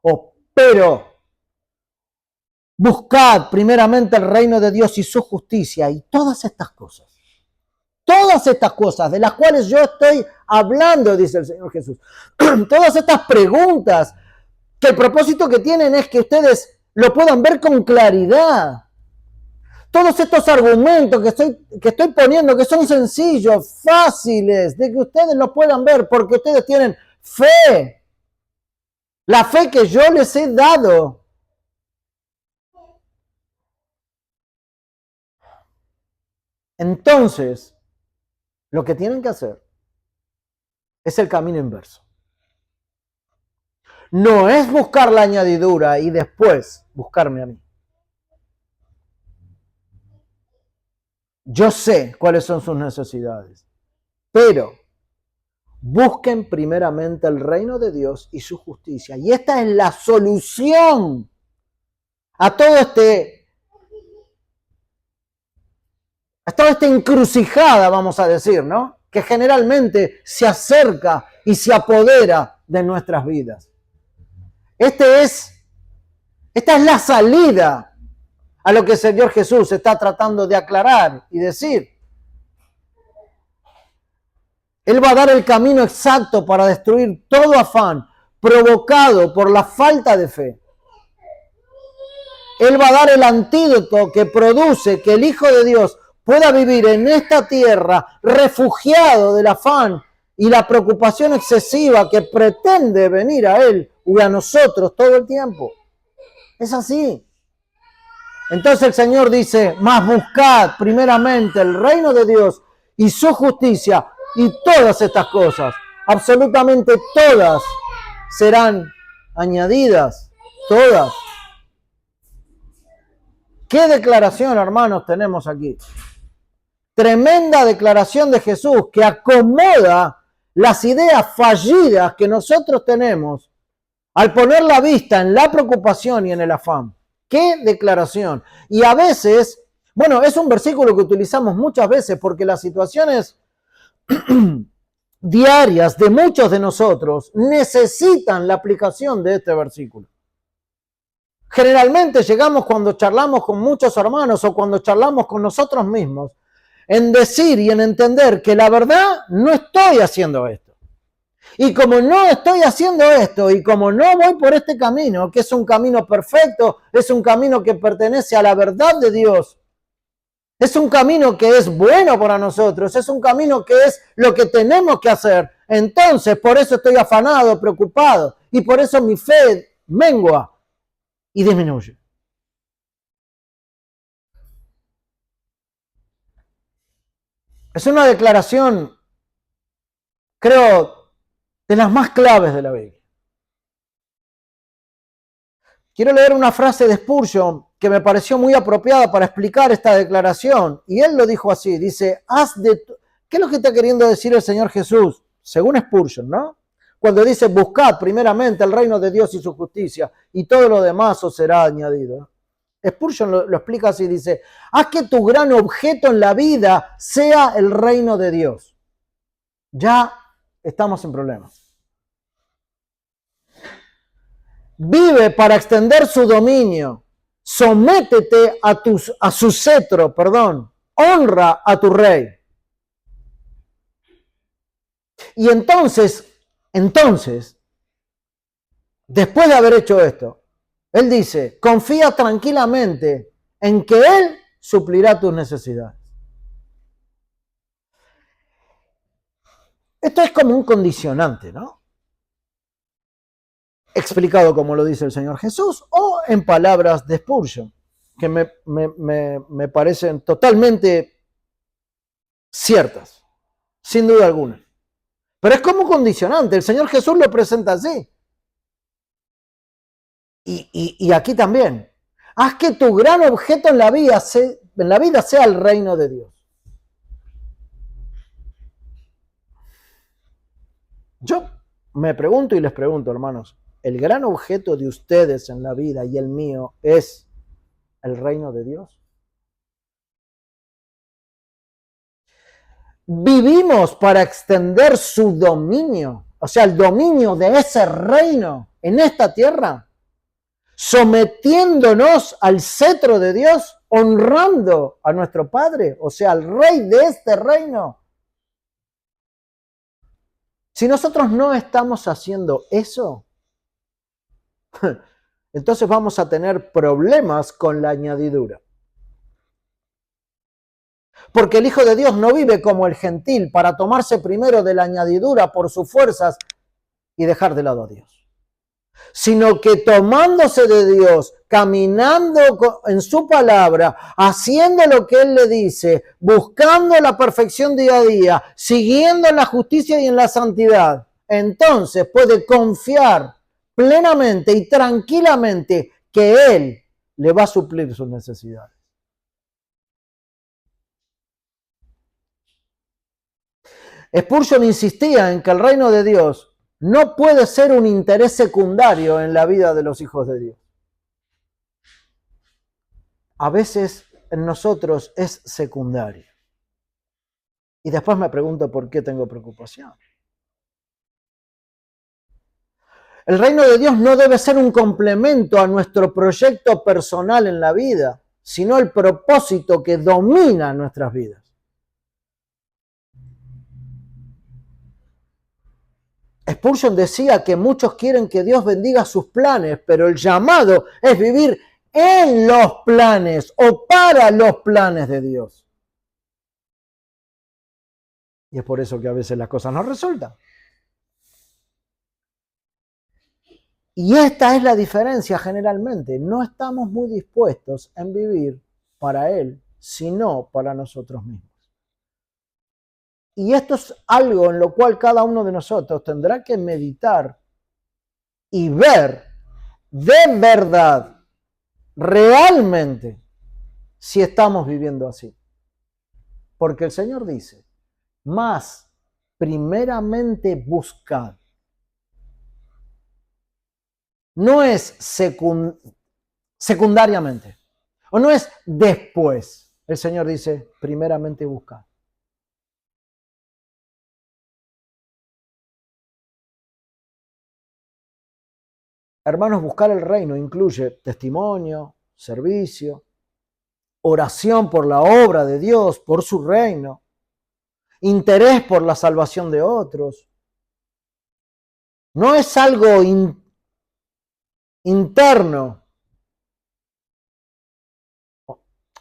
o pero, buscad primeramente el reino de Dios y su justicia y todas estas cosas de las cuales yo estoy hablando, dice el Señor Jesús, todas estas preguntas, que el propósito que tienen es que ustedes lo puedan ver con claridad. Todos estos argumentos que estoy poniendo, que son sencillos, fáciles, de que ustedes lo puedan ver, porque ustedes tienen fe. La fe que yo les he dado. Entonces, lo que tienen que hacer es el camino inverso. No es buscar la añadidura y después buscarme a mí. Yo sé cuáles son sus necesidades, pero busquen primeramente el reino de Dios y su justicia. Y esta es la solución a toda esta encrucijada, vamos a decir, ¿no? Que generalmente se acerca y se apodera de nuestras vidas. Esta es la salida a lo que el Señor Jesús está tratando de aclarar y decir. Él va a dar el camino exacto para destruir todo afán provocado por la falta de fe. Él va a dar el antídoto que produce que el Hijo de Dios pueda vivir en esta tierra refugiado del afán y la preocupación excesiva que pretende venir a Él y a nosotros todo el tiempo. Es así. Entonces el Señor dice, mas buscad primeramente el reino de Dios y su justicia y todas estas cosas, absolutamente todas, serán añadidas, todas. ¿Qué declaración, hermanos, tenemos aquí? Tremenda declaración de Jesús que acomoda las ideas fallidas que nosotros tenemos al poner la vista en la preocupación y en el afán. ¡Qué declaración! Y a veces, bueno, es un versículo que utilizamos muchas veces porque las situaciones diarias de muchos de nosotros necesitan la aplicación de este versículo. Generalmente llegamos cuando charlamos con muchos hermanos o cuando charlamos con nosotros mismos en decir y en entender que la verdad no estoy haciendo esto. Y como no estoy haciendo esto y como no voy por este camino, que es un camino perfecto, es un camino que pertenece a la verdad de Dios, es un camino que es bueno para nosotros, es un camino que es lo que tenemos que hacer. Entonces, por eso estoy afanado, preocupado, y por eso mi fe mengua y disminuye. Es una declaración, creo, de las más claves de la Biblia. Quiero leer una frase de Spurgeon que me pareció muy apropiada para explicar esta declaración. Y él lo dijo así, dice, ¿qué es lo que está queriendo decir el Señor Jesús? Según Spurgeon, ¿no? Cuando dice, buscad primeramente el reino de Dios y su justicia, y todo lo demás os será añadido. Spurgeon lo explica así, dice, haz que tu gran objeto en la vida sea el reino de Dios. Ya estamos en problemas. Vive para extender su dominio. Sométete a su cetro, honra a tu rey. Y entonces, después de haber hecho esto, él dice, confía tranquilamente en que Él suplirá tus necesidades. Esto es como un condicionante, ¿no? Explicado como lo dice el Señor Jesús o en palabras de Spurgeon, que me parecen totalmente ciertas, sin duda alguna. Pero es como condicionante, el Señor Jesús lo presenta así. Y aquí también. Haz que tu gran objeto en la vida sea el reino de Dios. Yo me pregunto y les pregunto, hermanos, ¿el gran objeto de ustedes en la vida y el mío es el reino de Dios? vivimos para extender su dominio, o sea, el dominio de ese reino en esta tierra, sometiéndonos al cetro de Dios, honrando a nuestro Padre, o sea, al Rey de este reino. Si nosotros no estamos haciendo eso, entonces vamos a tener problemas con la añadidura. Porque el Hijo de Dios no vive como el gentil para tomarse primero de la añadidura por sus fuerzas y dejar de lado a Dios. Sino que tomándose de Dios, caminando en su palabra, haciendo lo que Él le dice, buscando la perfección día a día, siguiendo en la justicia y en la santidad, entonces puede confiar plenamente y tranquilamente que Él le va a suplir sus necesidades. Spurgeon insistía en que el reino de Dios no puede ser un interés secundario en la vida de los hijos de Dios. A veces en nosotros es secundario. Y después me pregunto por qué tengo preocupación. El reino de Dios no debe ser un complemento a nuestro proyecto personal en la vida, sino el propósito que domina nuestras vidas. Spurgeon decía que muchos quieren que Dios bendiga sus planes, pero el llamado es vivir en los planes o para los planes de Dios. Y es por eso que a veces las cosas no resultan. Y esta es la diferencia generalmente. No estamos muy dispuestos en vivir para Él, sino para nosotros mismos. Y esto es algo en lo cual cada uno de nosotros tendrá que meditar y ver de verdad, realmente, si estamos viviendo así. Porque el Señor dice, más primeramente buscad. No es secundariamente, o no es después. El Señor dice, primeramente buscad. Hermanos, buscar el reino incluye testimonio, servicio, oración por la obra de Dios, por su reino, interés por la salvación de otros. No es algo interno,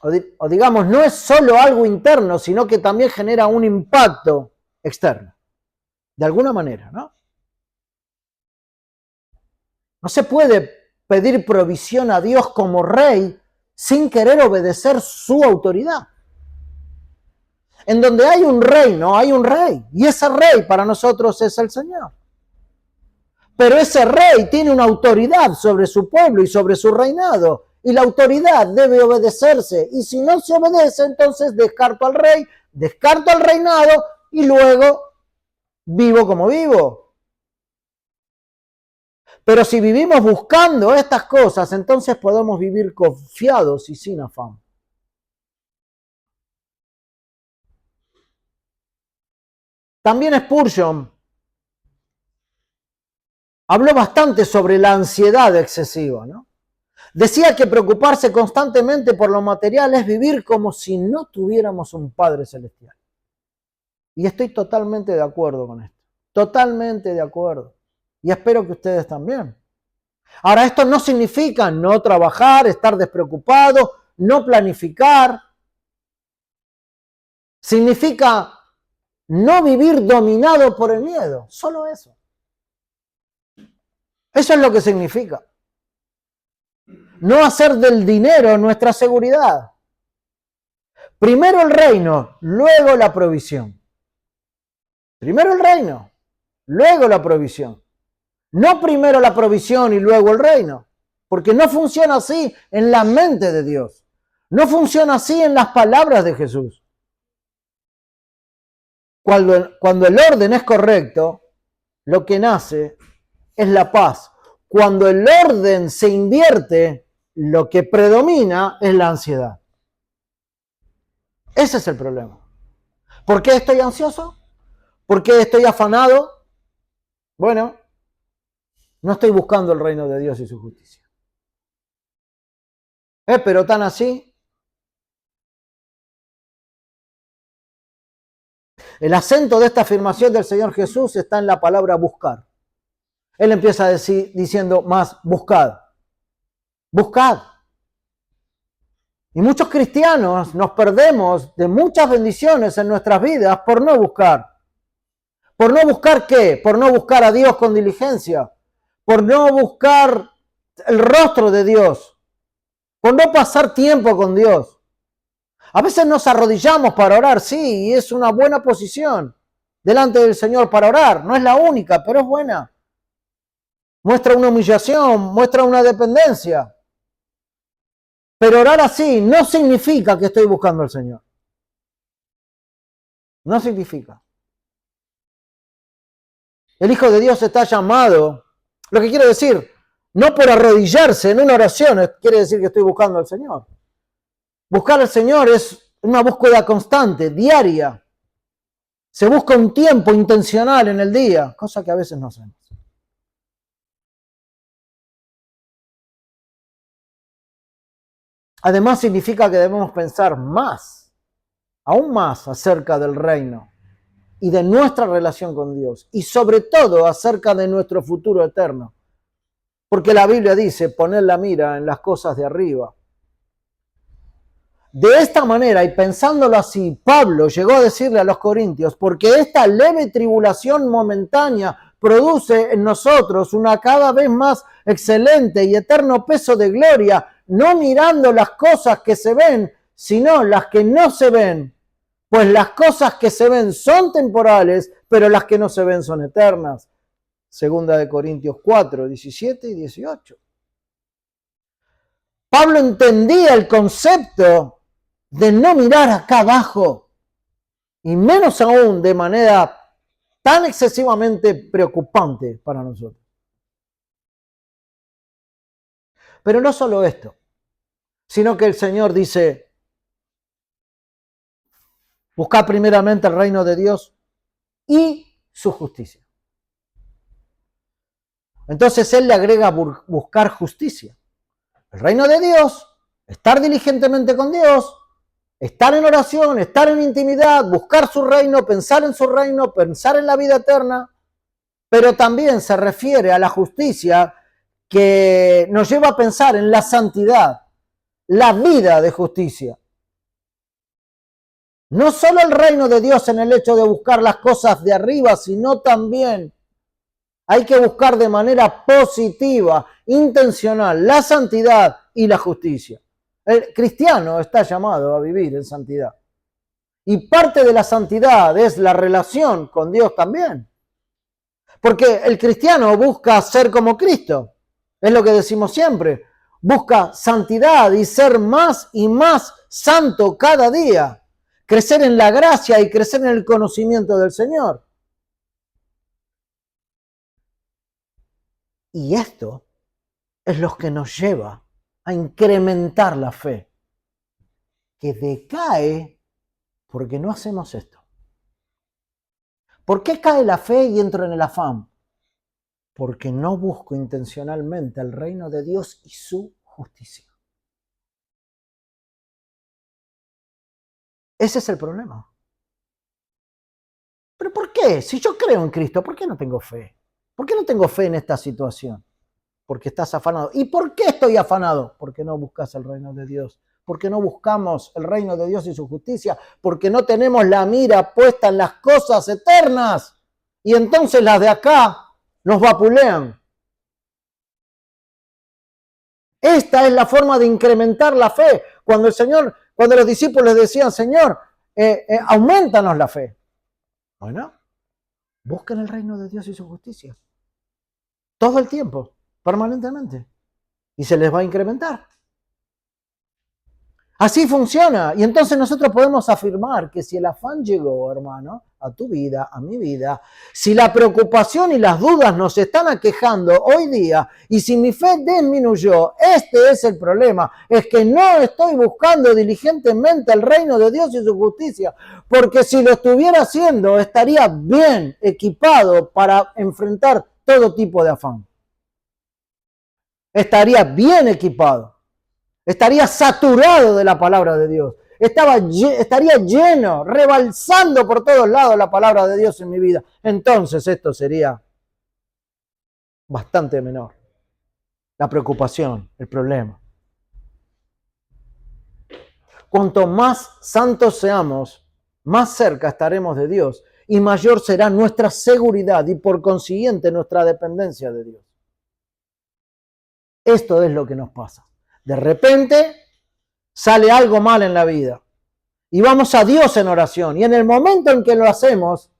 o digamos, no es solo algo interno, sino que también genera un impacto externo, de alguna manera, ¿no? No se puede pedir provisión a Dios como rey sin querer obedecer su autoridad. En donde hay un reino, hay un rey. Y ese rey para nosotros es el Señor. Pero ese rey tiene una autoridad sobre su pueblo y sobre su reinado. Y la autoridad debe obedecerse. Y si no se obedece, entonces descarto al rey, descarto al reinado y luego vivo como vivo. Pero si vivimos buscando estas cosas, entonces podemos vivir confiados y sin afán. También Spurgeon habló bastante sobre la ansiedad excesiva, ¿no? Decía que preocuparse constantemente por lo material es vivir como si no tuviéramos un Padre Celestial. Y estoy totalmente de acuerdo con esto. Totalmente de acuerdo. Y espero que ustedes también. Ahora, esto no significa no trabajar, estar despreocupado, no planificar. Significa no vivir dominado por el miedo. Solo eso. Eso es lo que significa. No hacer del dinero nuestra seguridad. Primero el reino, luego la provisión. Primero el reino, luego la provisión. No primero la provisión y luego el reino. Porque no funciona así en la mente de Dios. No funciona así en las palabras de Jesús. Cuando el orden es correcto, lo que nace es la paz. Cuando el orden se invierte, lo que predomina es la ansiedad. Ese es el problema. ¿Por qué estoy ansioso? ¿Por qué estoy afanado? Bueno, no estoy buscando el reino de Dios y su justicia. Pero tan así. El acento de esta afirmación del Señor Jesús está en la palabra buscar. Él empieza a decir, diciendo más, buscad. Buscad. Y muchos cristianos nos perdemos de muchas bendiciones en nuestras vidas por no buscar. ¿Por no buscar qué? Por no buscar a Dios con diligencia. Por no buscar el rostro de Dios. Por no pasar tiempo con Dios. A veces nos arrodillamos para orar, sí, y es una buena posición delante del Señor para orar. No es la única, pero es buena. Muestra una humillación, muestra una dependencia. Pero orar así no significa que estoy buscando al Señor. No significa. El Hijo de Dios está llamado, lo que quiero decir, no por arrodillarse en una oración, quiere decir que estoy buscando al Señor. Buscar al Señor es una búsqueda constante, diaria. Se busca un tiempo intencional en el día, cosa que a veces no hacemos. Además significa que debemos pensar más, aún más acerca del reino y de nuestra relación con Dios y sobre todo acerca de nuestro futuro eterno. Porque la Biblia dice, poner la mira en las cosas de arriba. De esta manera, y pensándolo así, Pablo llegó a decirle a los corintios, porque esta leve tribulación momentánea produce en nosotros una cada vez más excelente y eterno peso de gloria, no mirando las cosas que se ven, sino las que no se ven. Pues las cosas que se ven son temporales, pero las que no se ven son eternas. Segunda de Corintios 4, 17 y 18. Pablo entendía el concepto de no mirar acá abajo, y menos aún de manera tan excesivamente preocupante para nosotros. Pero no solo esto, sino que el Señor dice, buscad primeramente el reino de Dios y su justicia. Entonces Él le agrega buscar justicia. El reino de Dios, estar diligentemente con Dios, estar en oración, estar en intimidad, buscar su reino, pensar en su reino, pensar en la vida eterna, pero también se refiere a la justicia que nos lleva a pensar en la santidad, la vida de justicia. No solo el reino de Dios en el hecho de buscar las cosas de arriba, sino también hay que buscar de manera positiva, intencional, la santidad y la justicia. El cristiano está llamado a vivir en santidad. Y parte de la santidad es la relación con Dios también. Porque el cristiano busca ser como Cristo. Es lo que decimos siempre. Busca santidad y ser más y más santo cada día. Crecer en la gracia y crecer en el conocimiento del Señor. Y esto es lo que nos lleva a incrementar la fe, que decae porque no hacemos esto. ¿Por qué cae la fe y entro en el afán? Porque no busco intencionalmente el reino de Dios y su justicia. Ese es el problema. ¿Pero por qué? Si yo creo en Cristo, ¿por qué no tengo fe? ¿Por qué no tengo fe en esta situación? Porque estás afanado. ¿Y por qué estoy afanado? Porque no buscas el reino de Dios. Porque no buscamos el reino de Dios y su justicia. Porque no tenemos la mira puesta en las cosas eternas. Y entonces las de acá nos vapulean. Esta es la forma de incrementar la fe. Cuando los discípulos decían, Señor, aumentanos la fe. Bueno, busquen el reino de Dios y su justicia. Todo el tiempo. Permanentemente. Y se les va a incrementar. Así funciona. Y entonces nosotros podemos afirmar que si el afán llegó, hermano, a tu vida, a mi vida. Si la preocupación y las dudas nos están aquejando hoy día y si mi fe disminuyó, este es el problema. Es que no estoy buscando diligentemente el reino de Dios y su justicia. Porque si lo estuviera haciendo, estaría bien equipado para enfrentar todo tipo de afán. Estaría bien equipado. Estaría saturado de la palabra de Dios. Estaría lleno, rebalsando por todos lados la palabra de Dios en mi vida. Entonces esto sería bastante menor. La preocupación, el problema. Cuanto más santos seamos, más cerca estaremos de Dios y mayor será nuestra seguridad y por consiguiente nuestra dependencia de Dios. Esto es lo que nos pasa. De repente sale algo mal en la vida y vamos a Dios en oración y en el momento en que lo hacemos,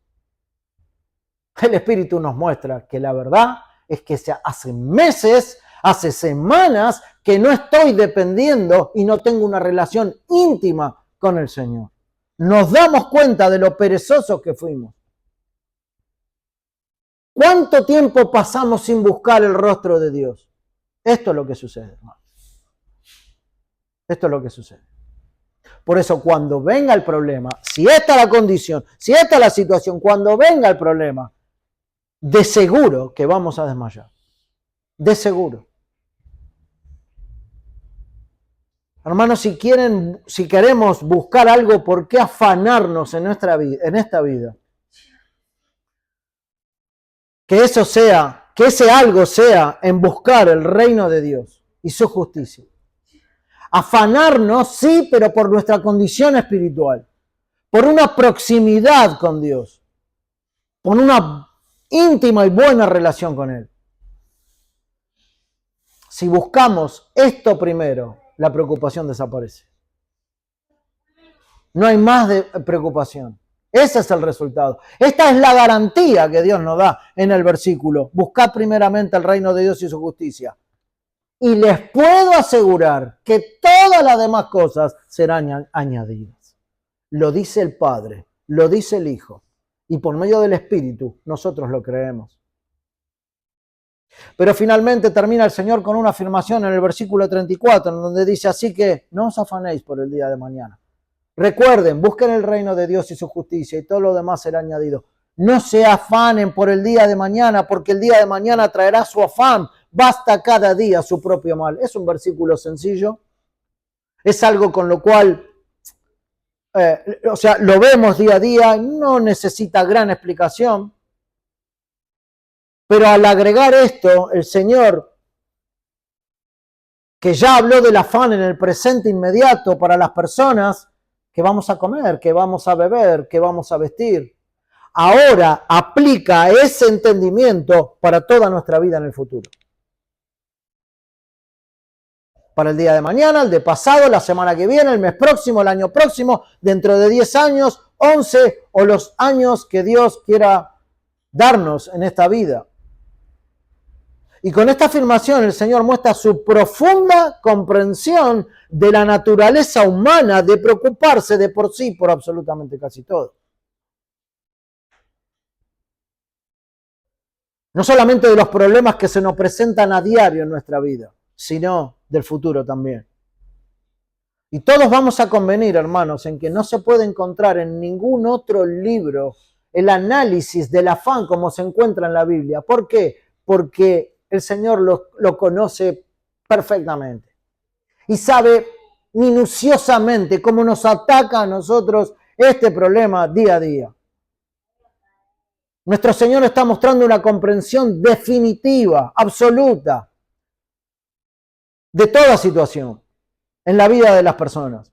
el Espíritu nos muestra que la verdad es que hace meses, hace semanas que no estoy dependiendo y no tengo una relación íntima con el Señor. Nos damos cuenta de lo perezosos que fuimos. ¿Cuánto tiempo pasamos sin buscar el rostro de Dios? Esto es lo que sucede, hermano. Esto es lo que sucede. Por eso cuando venga el problema, si esta es la condición, si esta es la situación, cuando venga el problema, de seguro que vamos a desmayar. De seguro. Hermanos, si queremos buscar algo por qué afanarnos en esta vida, que ese algo sea en buscar el reino de Dios y su justicia. Afanarnos, sí, pero por nuestra condición espiritual, por una proximidad con Dios, por una íntima y buena relación con Él. Si buscamos esto primero, la preocupación desaparece. No hay más de preocupación. Ese es el resultado. Esta es la garantía que Dios nos da en el versículo. Buscad primeramente el reino de Dios y su justicia. Y les puedo asegurar que todas las demás cosas serán añadidas. Lo dice el Padre, lo dice el Hijo. Y por medio del Espíritu nosotros lo creemos. Pero finalmente termina el Señor con una afirmación en el versículo 34, en donde dice, así que no os afanéis por el día de mañana. Recuerden, busquen el reino de Dios y su justicia y todo lo demás será añadido. No se afanen por el día de mañana, porque el día de mañana traerá su afán. Basta cada día su propio mal. Es un versículo sencillo. Es algo con lo cual, lo vemos día a día, no necesita gran explicación. Pero al agregar esto, el Señor, que ya habló del afán en el presente inmediato para las personas, que vamos a comer, que vamos a beber, que vamos a vestir, ahora aplica ese entendimiento para toda nuestra vida en el futuro. Para el día de mañana, el de pasado, la semana que viene, el mes próximo, el año próximo, dentro de 10 años, 11 o los años que Dios quiera darnos en esta vida. Y con esta afirmación el Señor muestra su profunda comprensión de la naturaleza humana de preocuparse de por sí por absolutamente casi todo. No solamente de los problemas que se nos presentan a diario en nuestra vida, sino del futuro también. Y todos vamos a convenir, hermanos, en que no se puede encontrar en ningún otro libro el análisis del afán como se encuentra en la Biblia. ¿Por qué? Porque el Señor lo conoce perfectamente y sabe minuciosamente cómo nos ataca a nosotros este problema día a día. Nuestro Señor está mostrando una comprensión definitiva, absoluta, de toda situación en la vida de las personas.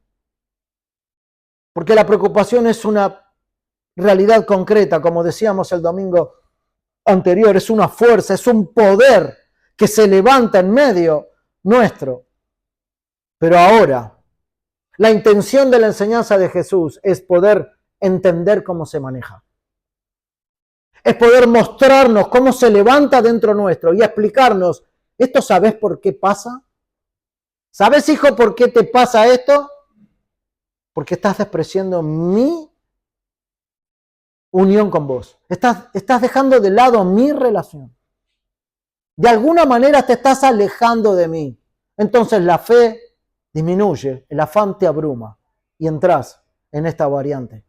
Porque la preocupación es una realidad concreta, como decíamos el domingo anterior, es una fuerza, es un poder que se levanta en medio nuestro. Pero ahora, la intención de la enseñanza de Jesús es poder entender cómo se maneja. Es poder mostrarnos cómo se levanta dentro nuestro y explicarnos, ¿esto sabes por qué pasa? ¿Sabes, hijo, por qué te pasa esto? Porque estás despreciando mi unión con vos. Estás dejando de lado mi relación. De alguna manera te estás alejando de mí. Entonces la fe disminuye, el afán te abruma y entras en esta variante.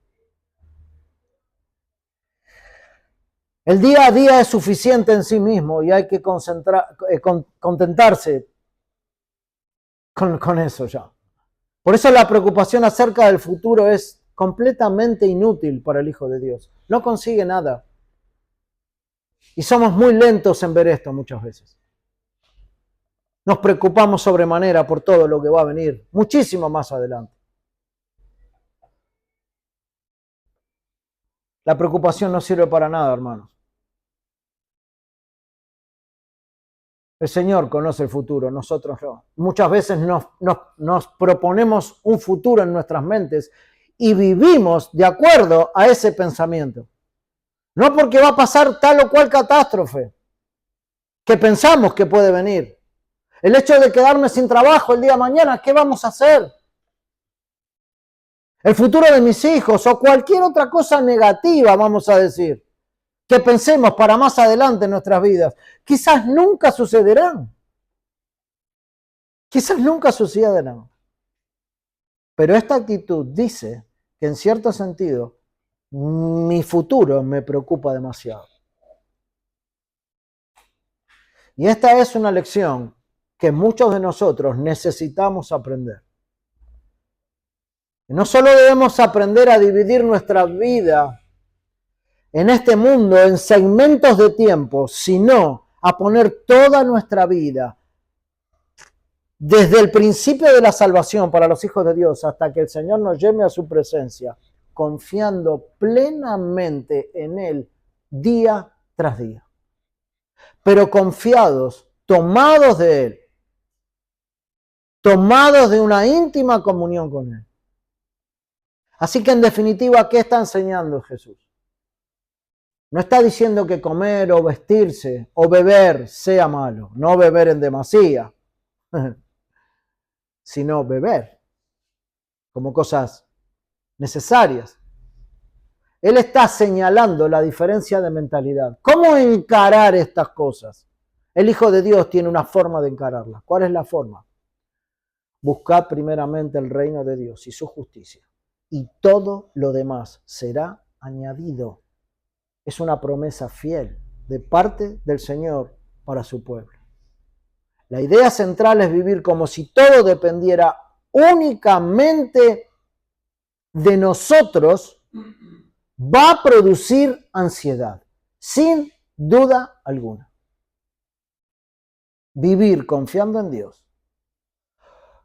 El día a día es suficiente en sí mismo y hay que contentarse con eso ya. Por eso la preocupación acerca del futuro es completamente inútil para el Hijo de Dios. No consigue nada. Y somos muy lentos en ver esto muchas veces. Nos preocupamos sobremanera por todo lo que va a venir, muchísimo más adelante. La preocupación no sirve para nada, hermanos. El Señor conoce el futuro, nosotros no. Muchas veces nos proponemos un futuro en nuestras mentes y vivimos de acuerdo a ese pensamiento. No porque va a pasar tal o cual catástrofe que pensamos que puede venir. El hecho de quedarme sin trabajo el día de mañana, ¿qué vamos a hacer? El futuro de mis hijos o cualquier otra cosa negativa, vamos a decir, que pensemos para más adelante en nuestras vidas, quizás nunca sucederán. Quizás nunca sucederán. Pero esta actitud dice que en cierto sentido mi futuro me preocupa demasiado. Y esta es una lección que muchos de nosotros necesitamos aprender. No solo debemos aprender a dividir nuestra vida en este mundo en segmentos de tiempo, sino a poner toda nuestra vida desde el principio de la salvación para los hijos de Dios hasta que el Señor nos lleve a su presencia, confiando plenamente en Él día tras día. Pero confiados, tomados de Él, tomados de una íntima comunión con Él. Así que en definitiva, ¿qué está enseñando Jesús? No está diciendo que comer o vestirse o beber sea malo, no beber en demasía, sino beber como cosas necesarias. Él está señalando la diferencia de mentalidad. ¿Cómo encarar estas cosas? El Hijo de Dios tiene una forma de encararlas. ¿Cuál es la forma? Buscad primeramente el reino de Dios y su justicia, y todo lo demás será añadido. Es una promesa fiel de parte del Señor para su pueblo. La idea central es vivir como si todo dependiera únicamente de nosotros. Va a producir ansiedad, sin duda alguna. Vivir confiando en Dios,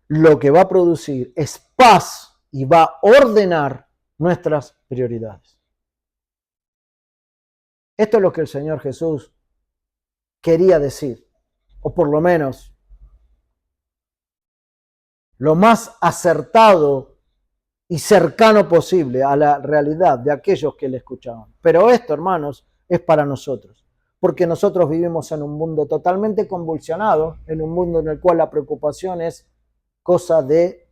lo que va a producir es paz y va a ordenar nuestras prioridades. Esto es lo que el Señor Jesús quería decir, o por lo menos lo más acertado y cercano posible a la realidad de aquellos que le escuchaban. Pero esto, hermanos, es para nosotros, porque nosotros vivimos en un mundo totalmente convulsionado, en un mundo en el cual la preocupación es cosa de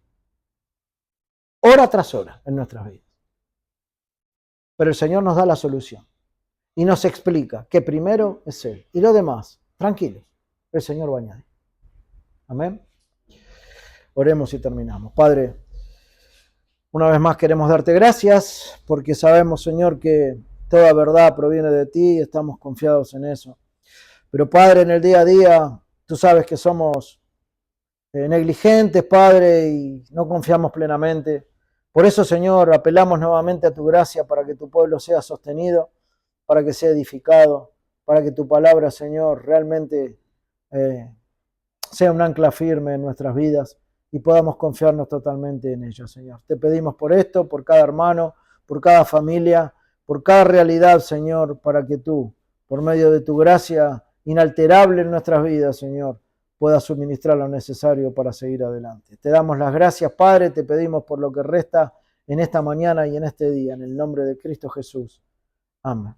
hora tras hora en nuestras vidas. Pero el Señor nos da la solución y nos explica que primero es Él y lo demás, tranquilos, el Señor va a añadir. Amén. Oremos y terminamos. Padre, una vez más queremos darte gracias porque sabemos, Señor, que toda verdad proviene de ti y estamos confiados en eso. Pero, Padre, en el día a día, tú sabes que somos negligentes, Padre, y no confiamos plenamente. Por eso, Señor, apelamos nuevamente a tu gracia para que tu pueblo sea sostenido, para que sea edificado, para que tu palabra, Señor, realmente sea un ancla firme en nuestras vidas y podamos confiarnos totalmente en ella, Señor. Te pedimos por esto, por cada hermano, por cada familia, por cada realidad, Señor, para que tú, por medio de tu gracia inalterable en nuestras vidas, Señor, puedas suministrar lo necesario para seguir adelante. Te damos las gracias, Padre, te pedimos por lo que resta en esta mañana y en este día, en el nombre de Cristo Jesús. Amén.